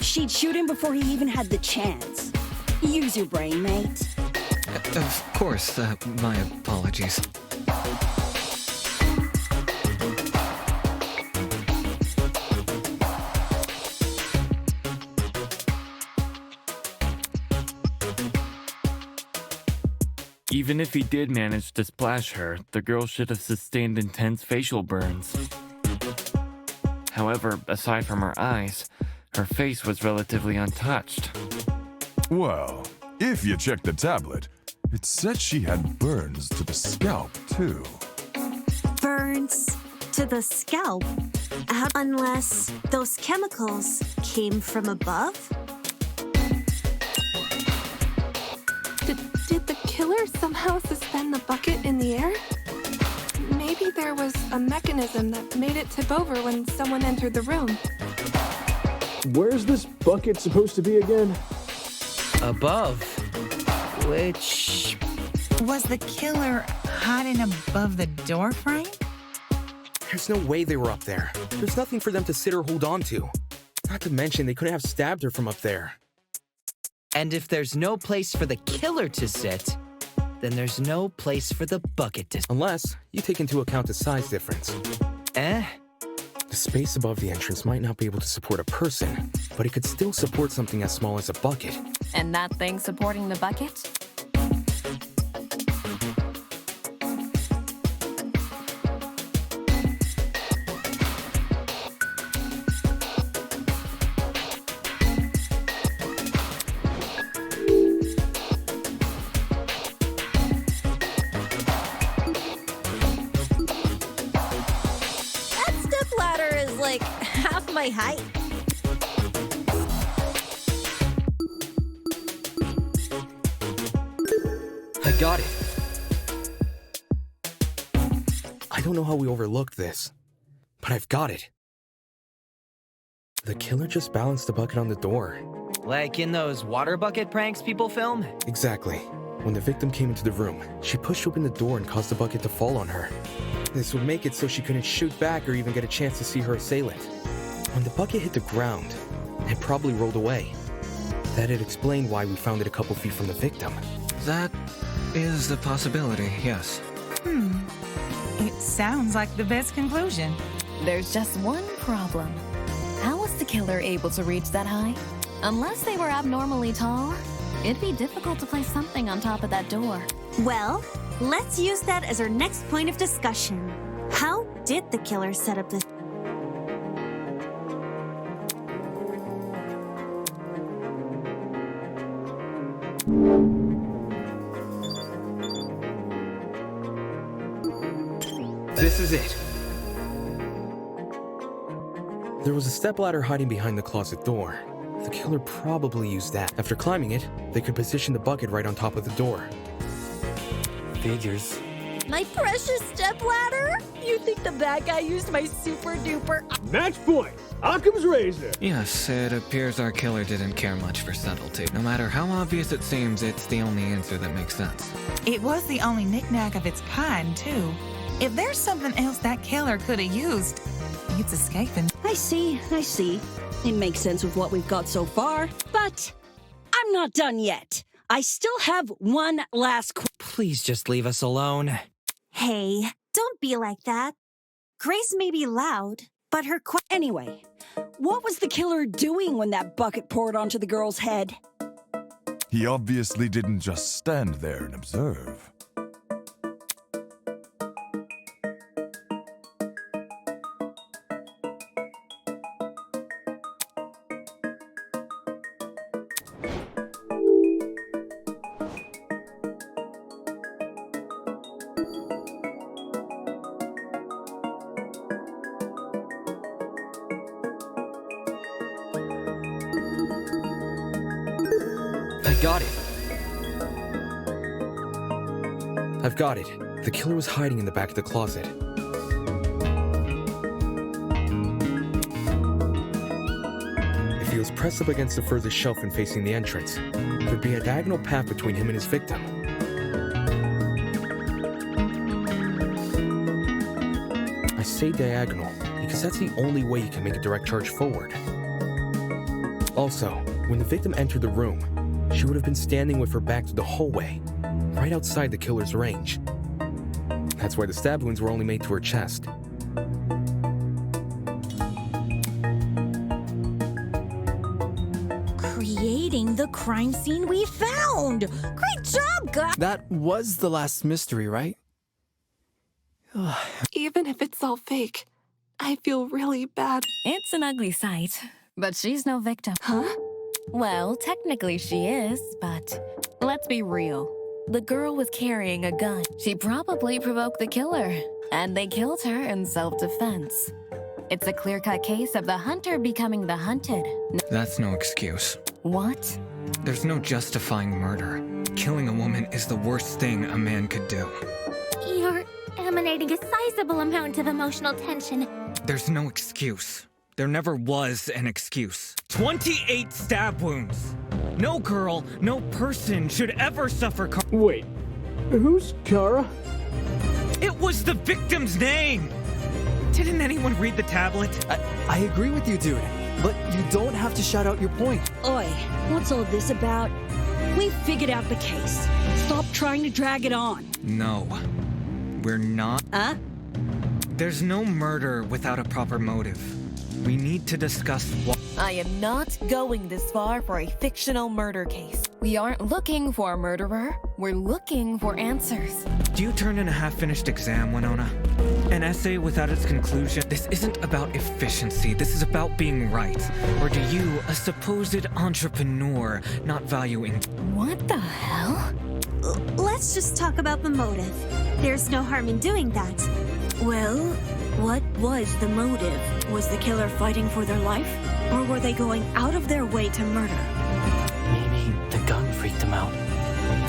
Speaker 18: She'd shoot him before he even had the chance. Use your brain, mate.
Speaker 12: Of course, my apologies.
Speaker 4: Even if he did manage to splash her, the girl should have sustained intense facial burns. However, aside from her eyes, her face was relatively untouched.
Speaker 8: Well, if you check the tablet, it said she had burns to the scalp, too.
Speaker 17: Burns to the scalp? Unless those chemicals came from above?
Speaker 16: Did the killer somehow suspend the bucket in the air? Maybe there was a mechanism that made it tip over when someone entered the room.
Speaker 6: Where's this bucket supposed to be again?
Speaker 13: Above. Which...
Speaker 3: Was the killer hiding above the door frame?
Speaker 2: There's no way they were up there. There's nothing for them to sit or hold on to. Not to mention, they couldn't have stabbed her from up there.
Speaker 13: And if there's no place for the killer to sit, then there's no place for the bucket to...
Speaker 2: Unless you take into account the size difference.
Speaker 13: Eh?
Speaker 2: The space above the entrance might not be able to support a person, but it could still support something as small as a bucket.
Speaker 15: And that thing supporting the bucket?
Speaker 5: Like half my height.
Speaker 2: I got it. I don't know how we overlooked this, but I've got it. The killer just balanced the bucket on the door.
Speaker 13: Like in those water bucket pranks people film?
Speaker 2: Exactly. When the victim came into the room, she pushed open the door and caused the bucket to fall on her. This would make it so she couldn't shoot back or even get a chance to see her assailant. When the bucket hit the ground, it probably rolled away. That'd explain why we found it a couple feet from the victim.
Speaker 12: That is a possibility, yes.
Speaker 3: It sounds like the best conclusion.
Speaker 15: There's just one problem. How was the killer able to reach that high? Unless they were abnormally tall, it'd be difficult to place something on top of that door.
Speaker 17: Well, let's use that as our next point of discussion. How did the killer set up this?
Speaker 2: This is it. There was a stepladder hiding behind the closet door. The killer probably used that. After climbing it, they could position the bucket right on top of the door.
Speaker 11: Figures.
Speaker 5: My precious stepladder? You think the bad guy used my super duper...
Speaker 6: Match point! Occam's razor!
Speaker 12: Yes, it appears our killer didn't care much for subtlety. No matter how obvious it seems, it's the only answer that makes sense.
Speaker 3: It was the only knickknack of its kind, too. If there's something else that killer could have used, it's escaping.
Speaker 18: I see. It makes sense with what we've got so far, but I'm not done yet. I still have one last
Speaker 13: Please just leave us alone.
Speaker 17: Hey, don't be like that. Grace may be loud, but her
Speaker 18: Anyway, What was the killer doing when that bucket poured onto the girl's head?
Speaker 8: He obviously didn't just stand there and observe.
Speaker 2: I've got it. The killer was hiding in the back of the closet. If he was pressed up against the furthest shelf and facing the entrance, there'd be a diagonal path between him and his victim. I say diagonal because that's the only way you can make a direct charge forward. Also, when the victim entered the room, she would have been standing with her back to the hallway, right outside the killer's range. That's why the stab wounds were only made to her chest.
Speaker 5: Creating the crime scene we found! Great job, guys!
Speaker 14: That was the last mystery, right?
Speaker 16: Even if it's all fake, I feel really bad.
Speaker 15: It's an ugly sight, but she's no victim.
Speaker 16: Huh?
Speaker 15: Well, technically she is, but let's be real. The girl was carrying a gun. She probably provoked the killer, and they killed her in self-defense. It's a clear-cut case of the hunter becoming the hunted.
Speaker 12: That's no excuse.
Speaker 15: What?
Speaker 12: There's no justifying murder. Killing a woman is the worst thing a man could do.
Speaker 1: You're emanating a sizable amount of emotional tension.
Speaker 12: There's no excuse. There never was an excuse. 28 stab wounds! No girl, no person should ever suffer.
Speaker 6: Wait, who's Kara?
Speaker 12: It was the victim's name! Didn't anyone read the tablet?
Speaker 14: I agree with you, dude. But you don't have to shout out your point.
Speaker 18: Oi, what's all this about? We figured out the case. Stop trying to drag it on.
Speaker 12: No. We're not.
Speaker 18: Huh?
Speaker 12: There's no murder without a proper motive. We need to discuss what—
Speaker 15: I am not going this far for a fictional murder case. We aren't looking for a murderer. We're looking for answers.
Speaker 12: Do you turn in a half-finished exam, Winona? An essay without its conclusion? This isn't about efficiency. This is about being right. Or do you, a supposed entrepreneur, not value in—
Speaker 15: What the hell?
Speaker 17: Let's just talk about the motive. There's no harm in doing that. Well, what was the motive? Was the killer fighting for their life? Or were they going out of their way to murder?
Speaker 11: Maybe the gun freaked them out.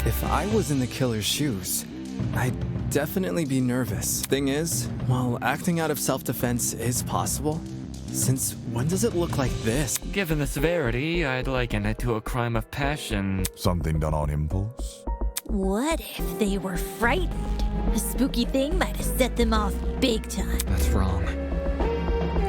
Speaker 14: If I was in the killer's shoes, I'd definitely be nervous. Thing is, while acting out of self-defense is possible, since when does it look like this?
Speaker 4: Given the severity, I'd liken it to a crime of passion.
Speaker 8: Something done on impulse?
Speaker 5: What if they were frightened? A spooky thing might have set them off big time.
Speaker 12: That's wrong.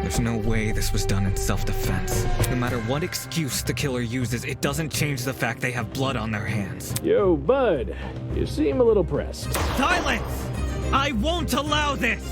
Speaker 12: There's no way this was done in self-defense. No matter what excuse the killer uses, it doesn't change the fact they have blood on their hands.
Speaker 6: Yo, bud. You seem a little pressed.
Speaker 12: Silence! I won't allow this!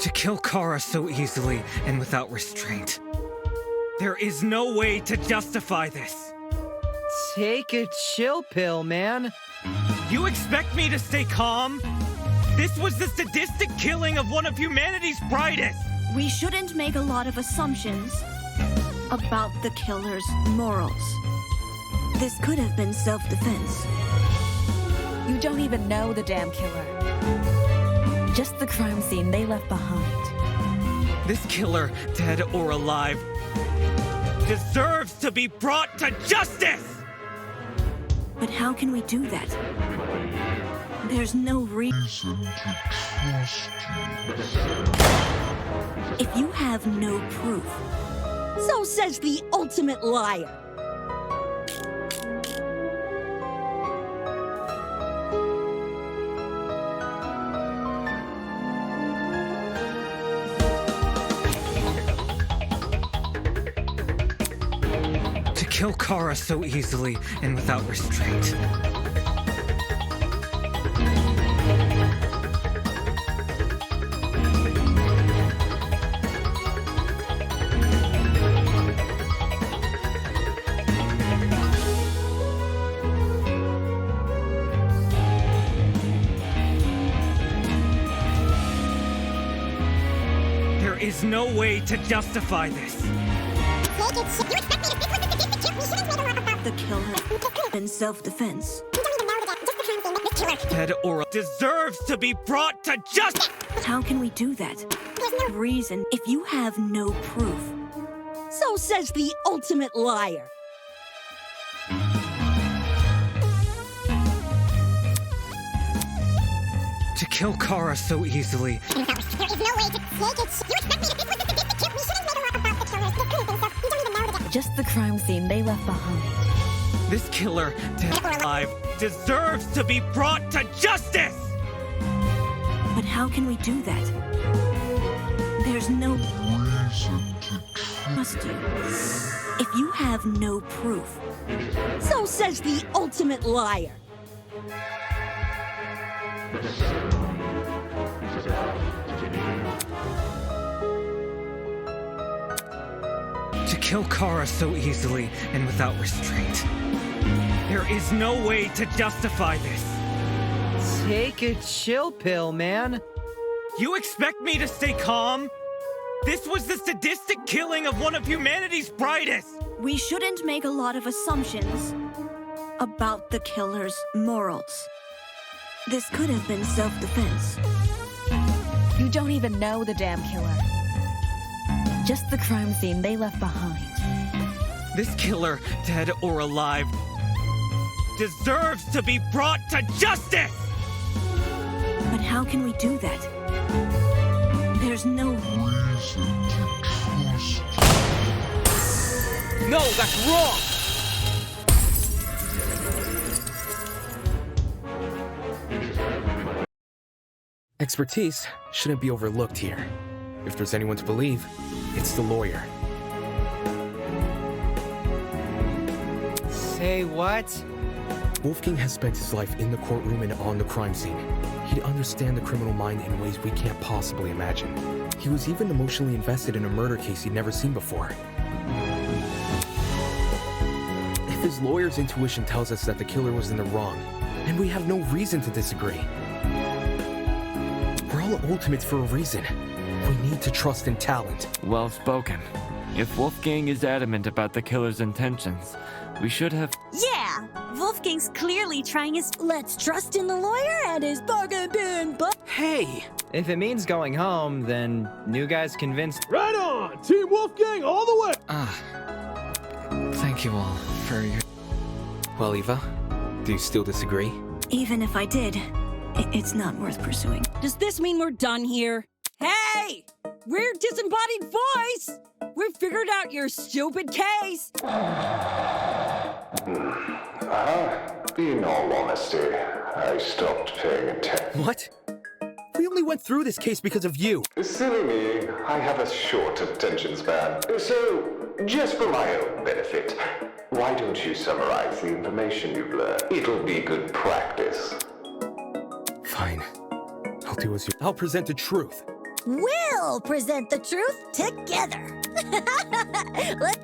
Speaker 12: To kill Kara so easily and without restraint. There is no way to justify this.
Speaker 13: Take a chill pill, man.
Speaker 12: You expect me to stay calm? This was the sadistic killing of one of humanity's brightest.
Speaker 17: We shouldn't make a lot of assumptions about the killer's morals. This could have been self-defense.
Speaker 15: You don't even know the damn killer. Just the crime scene they left behind.
Speaker 12: This killer, dead or alive, deserves to be brought to justice!
Speaker 17: But how can we do that? There's no reason to trust you. If you have no proof.
Speaker 18: So says the ultimate liar.
Speaker 12: To kill Kara so easily and without restraint. There is no way to justify this.
Speaker 17: The killer in self-defense.
Speaker 12: Dead or deserves to be brought to justice.
Speaker 17: How can we do that? There's no reason if you have no proof.
Speaker 18: So says the ultimate liar.
Speaker 12: To kill Kara so easily.
Speaker 1: There is no way to take it. You expect me to think with the we shouldn't make a lot about the killers. There could have been stuff. We don't even know the
Speaker 15: Just the crime scene they left behind.
Speaker 12: This killer, dead or alive, deserves to be brought to justice!
Speaker 17: But how can we do that? There's no reason to trust you. If you have no proof.
Speaker 18: So says the ultimate liar.
Speaker 12: To kill Kara so easily and without restraint. There is no way to justify this.
Speaker 13: Take a chill pill, man.
Speaker 12: You expect me to stay calm? This was the sadistic killing of one of humanity's brightest.
Speaker 17: We shouldn't make a lot of assumptions about the killer's morals. This could have been self-defense.
Speaker 15: You don't even know the damn killer. Just the crime scene they left behind.
Speaker 12: This killer, dead or alive, deserves to be brought to justice!
Speaker 17: But how can we do that? There's no reason to trust you.
Speaker 2: No, that's wrong! Expertise shouldn't be overlooked here. If there's anyone to believe, it's the lawyer.
Speaker 13: Say what?
Speaker 2: Wolfgang has spent his life in the courtroom and on the crime scene. He'd understand the criminal mind in ways we can't possibly imagine. He was even emotionally invested in a murder case he'd never seen before. If his lawyer's intuition tells us that the killer was in the wrong, and we have no reason to disagree, we're all ultimates for a reason. We need to trust in talent.
Speaker 4: Well spoken. If Wolfgang is adamant about the killer's intentions, we should have...
Speaker 17: Yeah! Wolfgang's clearly trying his...
Speaker 5: Let's trust in the lawyer and his bargain bin.
Speaker 13: Hey! If it means going home, then new guy's convinced...
Speaker 6: Right on! Team Wolfgang all the way!
Speaker 12: Thank you all for your...
Speaker 2: Well, Eva, do you still disagree?
Speaker 17: Even if I did, it's not worth pursuing.
Speaker 18: Does this mean we're done here? Hey! We're disembodied voice! We figured out your stupid case!
Speaker 7: In all honesty, I stopped paying attention.
Speaker 2: What? We only went through this case because of you.
Speaker 7: Silly me, I have a short attention span. So, just for my own benefit, why don't you summarize the information you've learned? It'll be good practice.
Speaker 2: Fine. I'll do as you... I'll present the truth.
Speaker 1: We'll present the truth together. Let's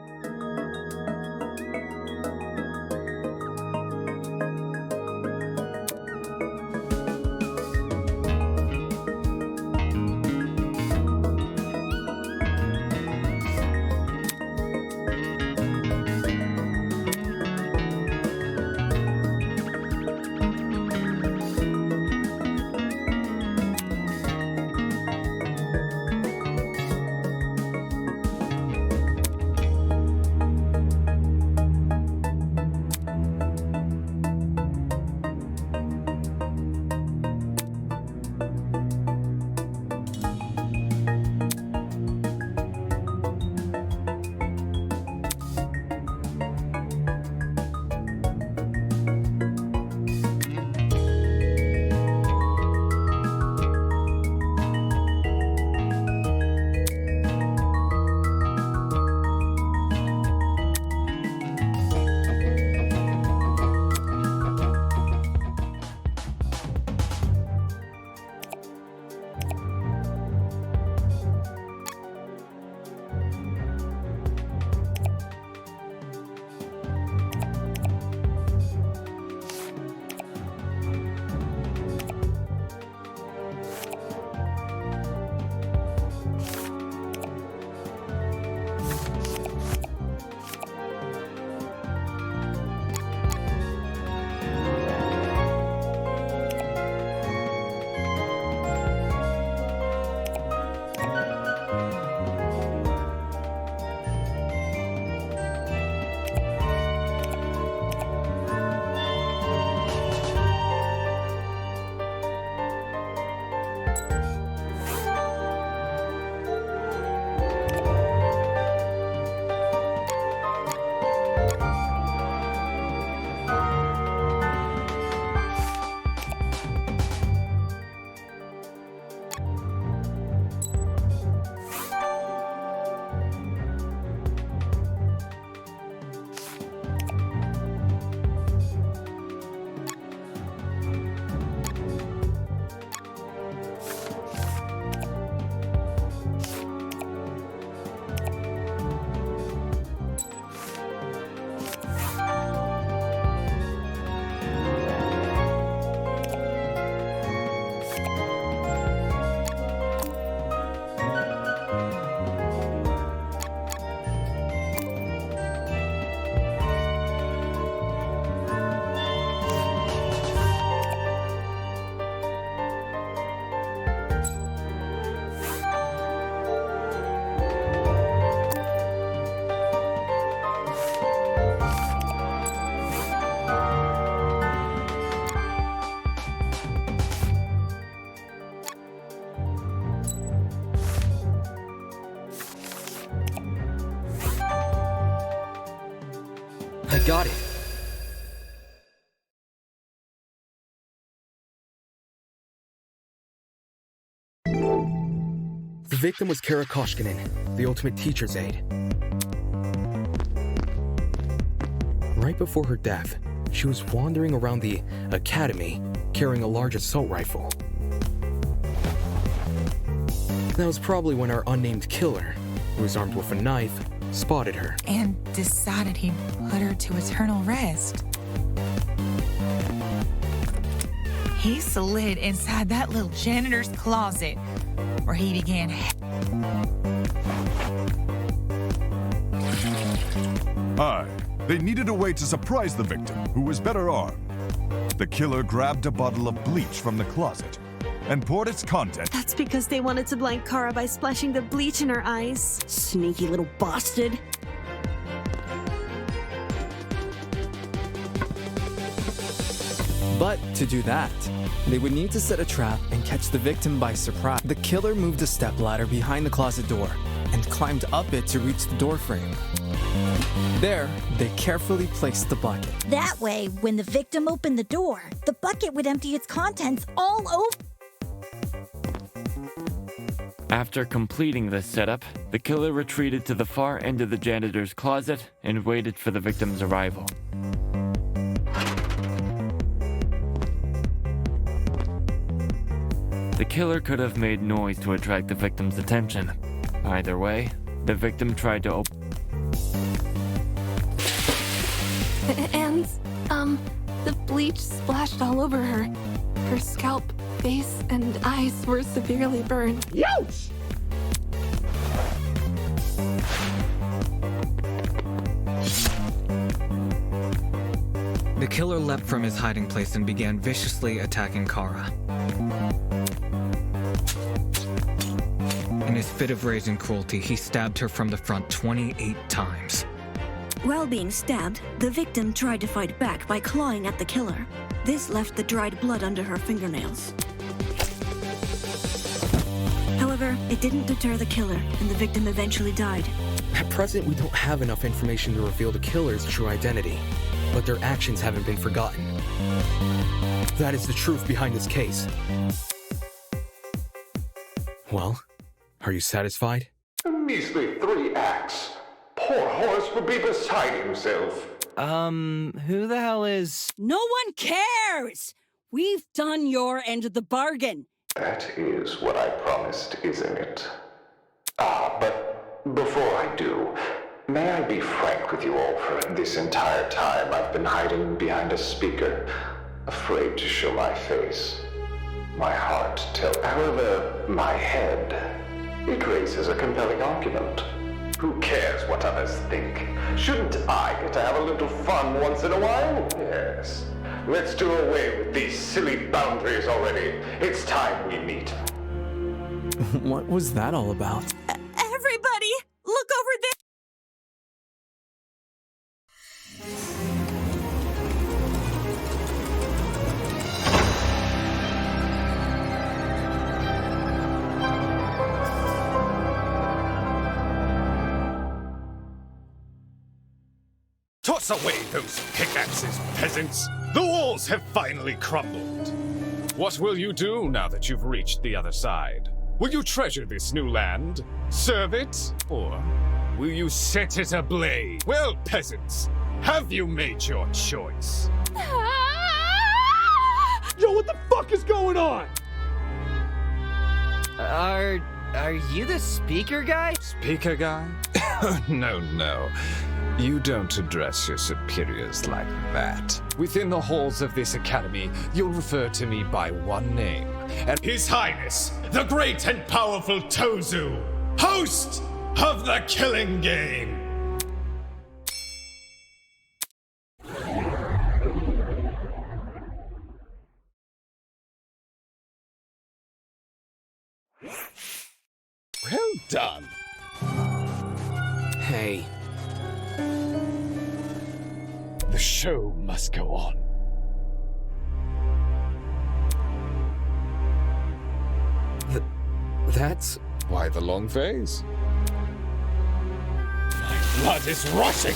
Speaker 2: I got it. The victim was Kara Koshkinen, the ultimate teacher's aide. Right before her death, she was wandering around the academy carrying a large assault rifle. That was probably when our unnamed killer, who was armed with a knife, spotted her.
Speaker 3: And decided he'd put her to eternal rest. He slid inside that little janitor's closet, where he began.
Speaker 8: They needed a way to surprise the victim, who was better armed. The killer grabbed a bottle of bleach from the closet and poured its contents.
Speaker 17: That's because they wanted to blind Kara by splashing the bleach in her eyes.
Speaker 18: Sneaky little bastard.
Speaker 14: But to do that, they would need to set a trap and catch the victim by surprise. The killer moved a stepladder behind the closet door and climbed up it to reach the door frame. There, they carefully placed the bucket.
Speaker 1: That way, when the victim opened the door, the bucket would empty its contents all over.
Speaker 4: After completing this setup, the killer retreated to the far end of the janitor's closet and waited for the victim's arrival. The killer could have made noise to attract the victim's attention. Either way, the victim tried to
Speaker 16: And, the bleach splashed all over her. Her scalp, face, and eyes were severely burned.
Speaker 6: Youch!
Speaker 12: The killer leapt from his hiding place and began viciously attacking Kara. In his fit of rage and cruelty, he stabbed her from the front 28 times.
Speaker 17: While being stabbed, the victim tried to fight back by clawing at the killer. This left the dried blood under her fingernails. However, it didn't deter the killer, and the victim eventually died.
Speaker 2: At present, we don't have enough information to reveal the killer's true identity, but their actions haven't been forgotten. That is the truth behind this case. Well, are you satisfied?
Speaker 7: A measly 3 acts. Poor Horace would be beside himself.
Speaker 13: Who the hell is...
Speaker 18: No one cares! We've done your end of the bargain.
Speaker 7: That is what I promised, isn't it? But before I do, may I be frank with you all for this entire time I've been hiding behind a speaker, afraid to show my face. My heart however, my head, it raises a compelling argument. Who cares what others think? Shouldn't I get to have a little fun once in a while? Yes. Let's do away with these silly boundaries already. It's time we meet.
Speaker 14: What was that all about?
Speaker 9: Everybody, look over there!
Speaker 10: Toss away those pickaxes, peasants! The walls have finally crumbled. What will you do now that you've reached the other side? Will you treasure this new land? Serve it? Or will you set it ablaze? Well, peasants, have you made your choice?
Speaker 6: Yo, what the fuck is going on?
Speaker 13: Are you the speaker guy?
Speaker 10: Speaker guy? No. You don't address your superiors like that. Within the halls of this academy, you'll refer to me by one name, and His Highness, the great and powerful Tozu, host of the Killing Game. Well done.
Speaker 2: Hey.
Speaker 10: The show must go on.
Speaker 2: That's...
Speaker 10: Why the long face? My blood is rushing!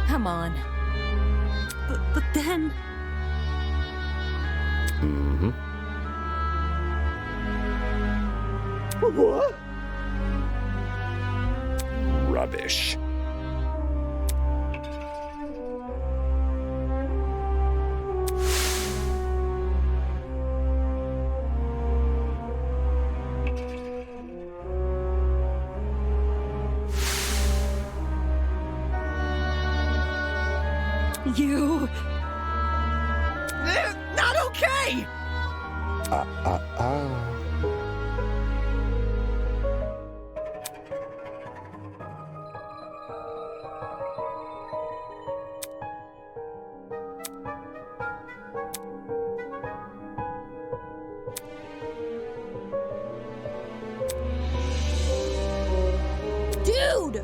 Speaker 15: Come on.
Speaker 17: But then...
Speaker 2: Mm-hmm.
Speaker 6: What?
Speaker 10: Rubbish.
Speaker 18: You...
Speaker 9: Not okay!
Speaker 5: Dude!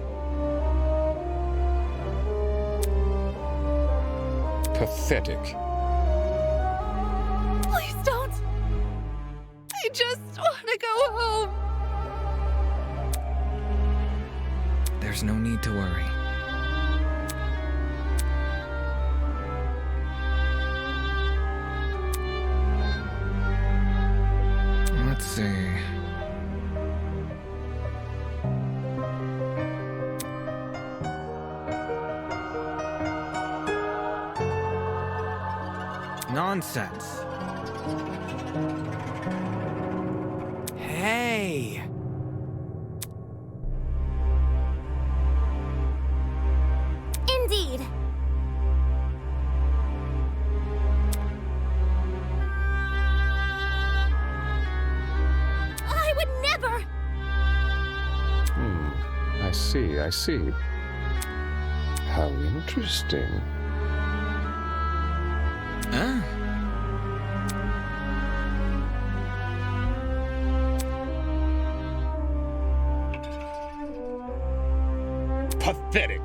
Speaker 10: Pathetic.
Speaker 16: Please don't. I just want to go home.
Speaker 12: There's no need to worry. Let's see. nonsense.
Speaker 13: Hey!
Speaker 1: Indeed. I would never.
Speaker 7: I see. How interesting.
Speaker 12: Ah.
Speaker 10: Pathetic.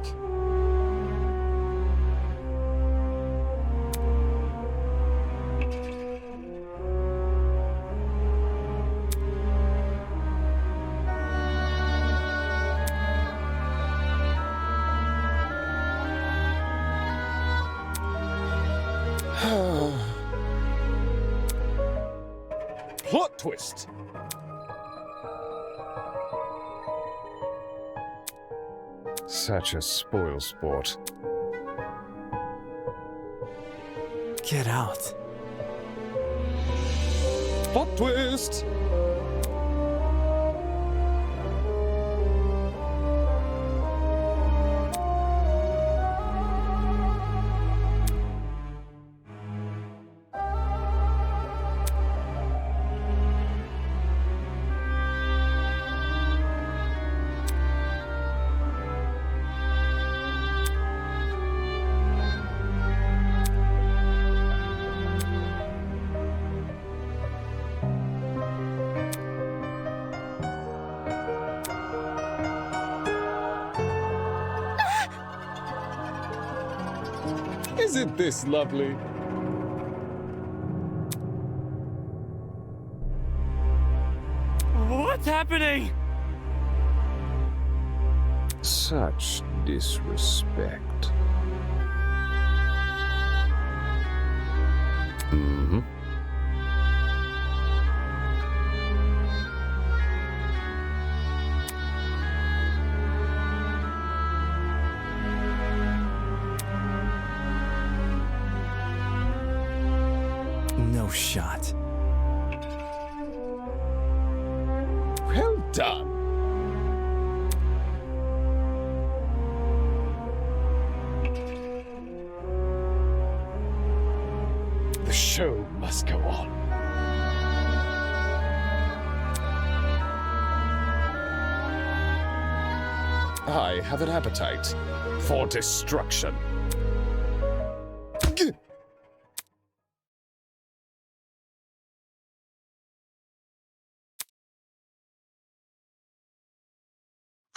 Speaker 10: Plot twist.
Speaker 7: Such a spoilsport.
Speaker 14: Get out.
Speaker 10: Plot twist. Isn't this lovely?
Speaker 4: What's happening?
Speaker 7: Such disrespect. Mm-hmm.
Speaker 14: No shot.
Speaker 10: Well done. The show must go on. I have an appetite for destruction.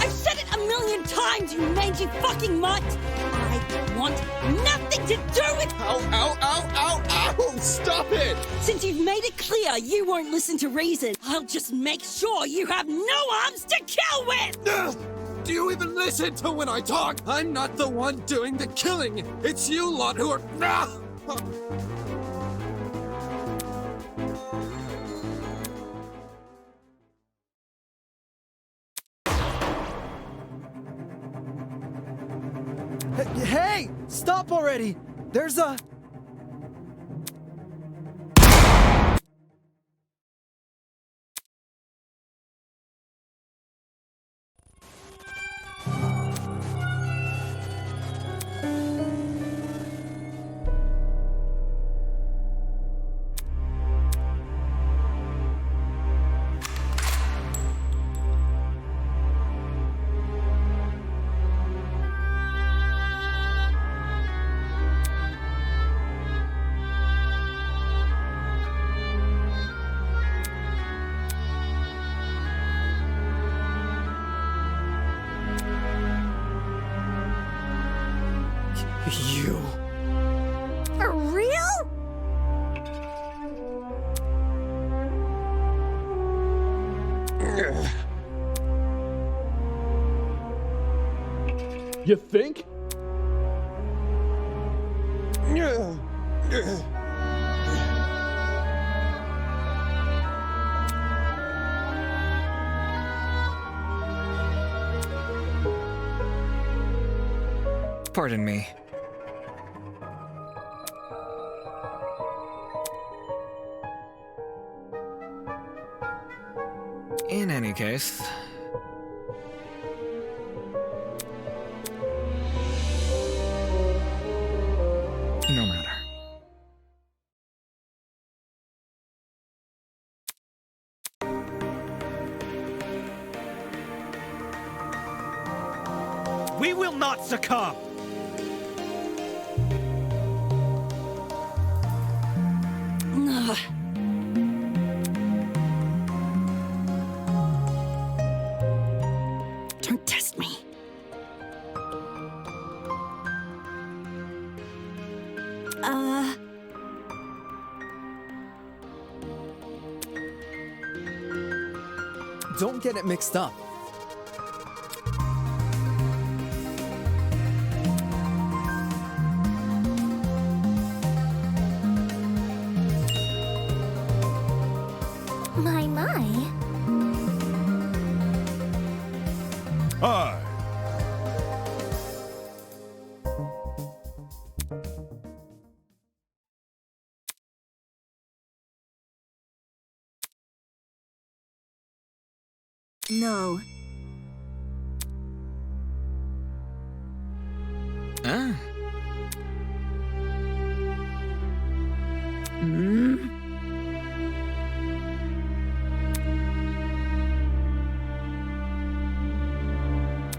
Speaker 18: I've said it a million times, you mangy fucking mutt! I want nothing to do with—
Speaker 10: Ow, ow, ow, ow, ow! Stop it!
Speaker 18: Since you've made it clear you won't listen to reason, I'll just make sure you have no arms to kill with!
Speaker 10: Do you even listen to when I talk? I'm not the one doing the killing. It's you lot who are...
Speaker 14: Hey! Stop already! There's a... You...
Speaker 5: For real?
Speaker 6: You think?
Speaker 12: Pardon me. In any case... no matter.
Speaker 19: We will not succumb!
Speaker 18: Ugh. Don't test me.
Speaker 14: Don't get it mixed up.
Speaker 1: My.
Speaker 8: Aye.
Speaker 18: No.
Speaker 12: Ah.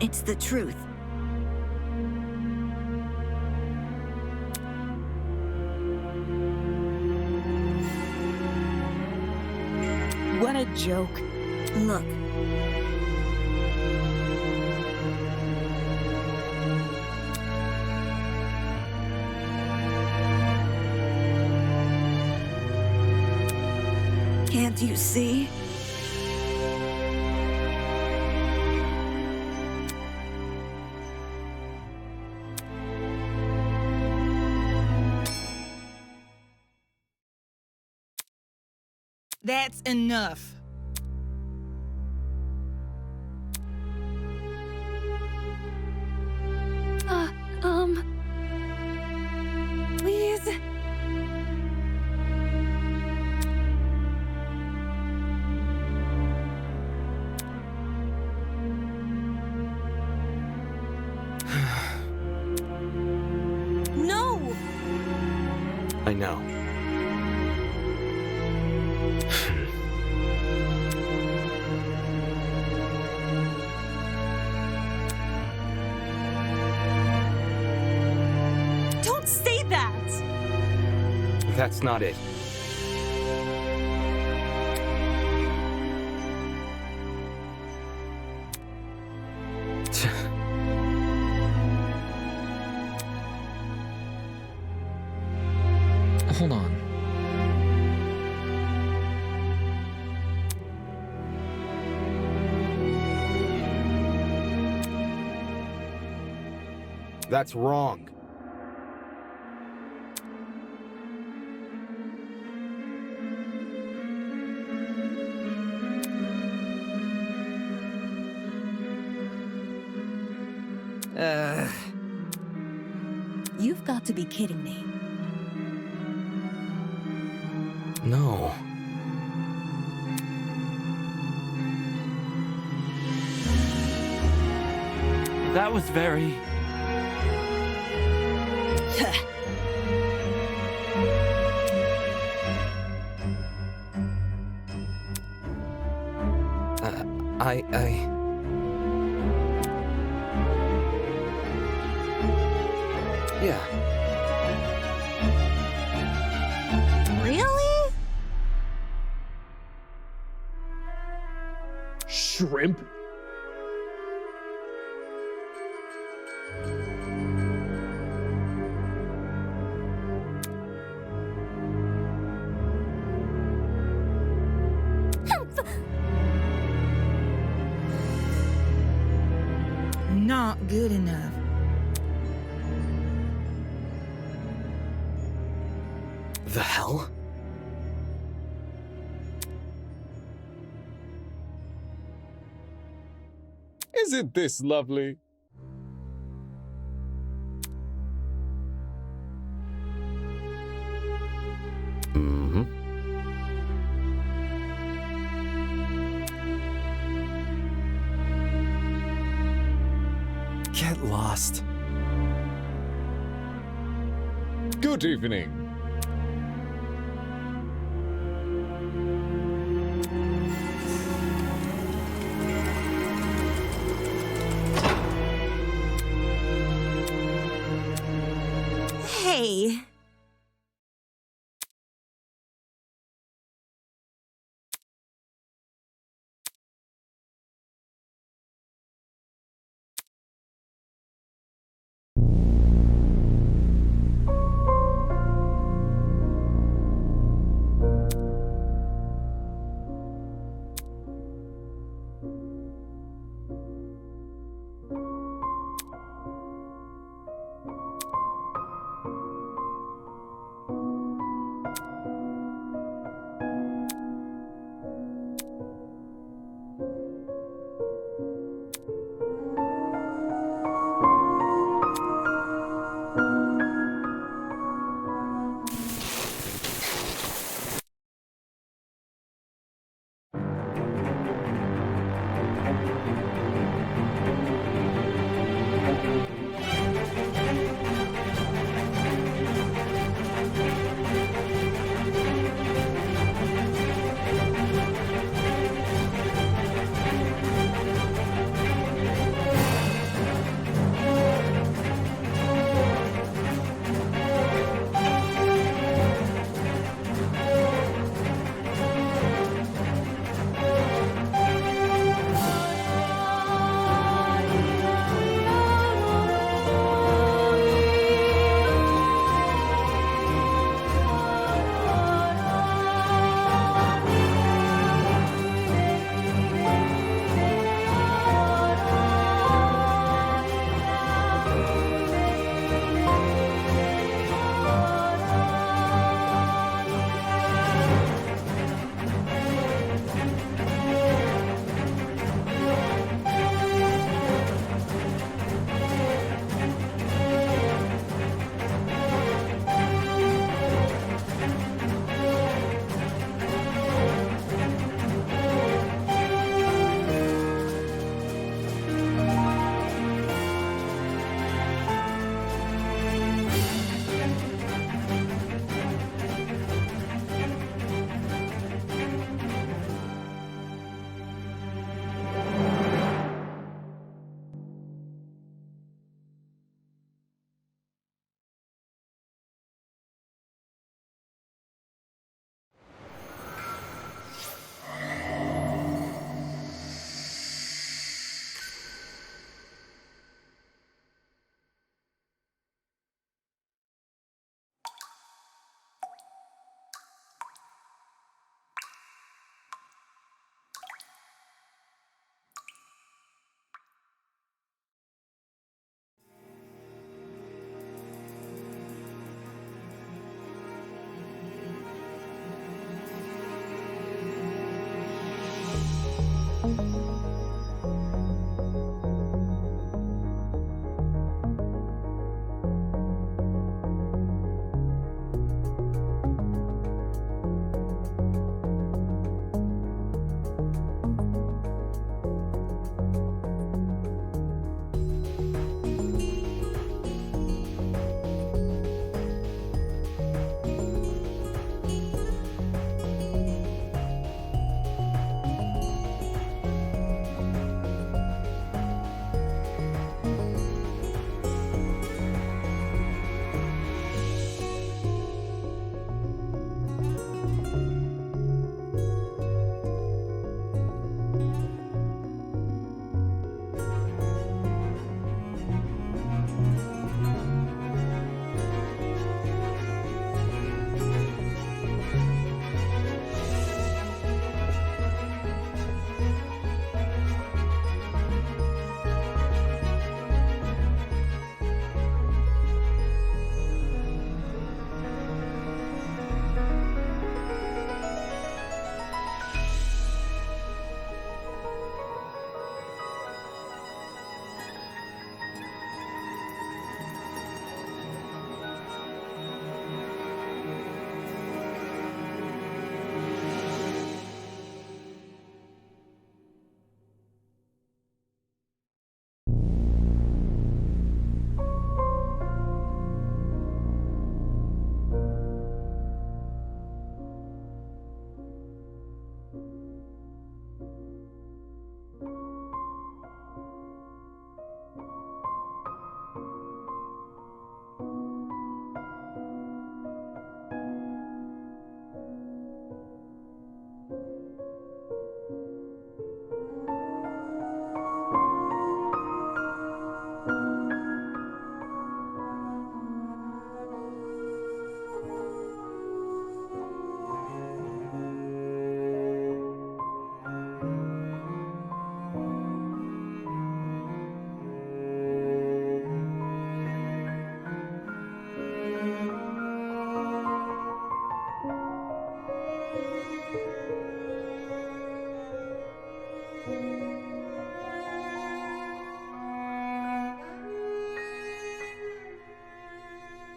Speaker 18: It's the truth. What a joke. Look. Can't you see?
Speaker 3: That's enough.
Speaker 16: Please.
Speaker 18: No!
Speaker 2: I know.
Speaker 9: Don't say that!
Speaker 2: That's not it.
Speaker 12: Hold on.
Speaker 2: That's wrong.
Speaker 18: You've got to be kidding me.
Speaker 2: No.
Speaker 4: That was very...
Speaker 2: Yeah.
Speaker 5: Really?
Speaker 6: Shrimp?
Speaker 3: Not good enough.
Speaker 2: The hell?
Speaker 10: Isn't this lovely?
Speaker 14: get lost.
Speaker 10: Good evening.
Speaker 17: Hey.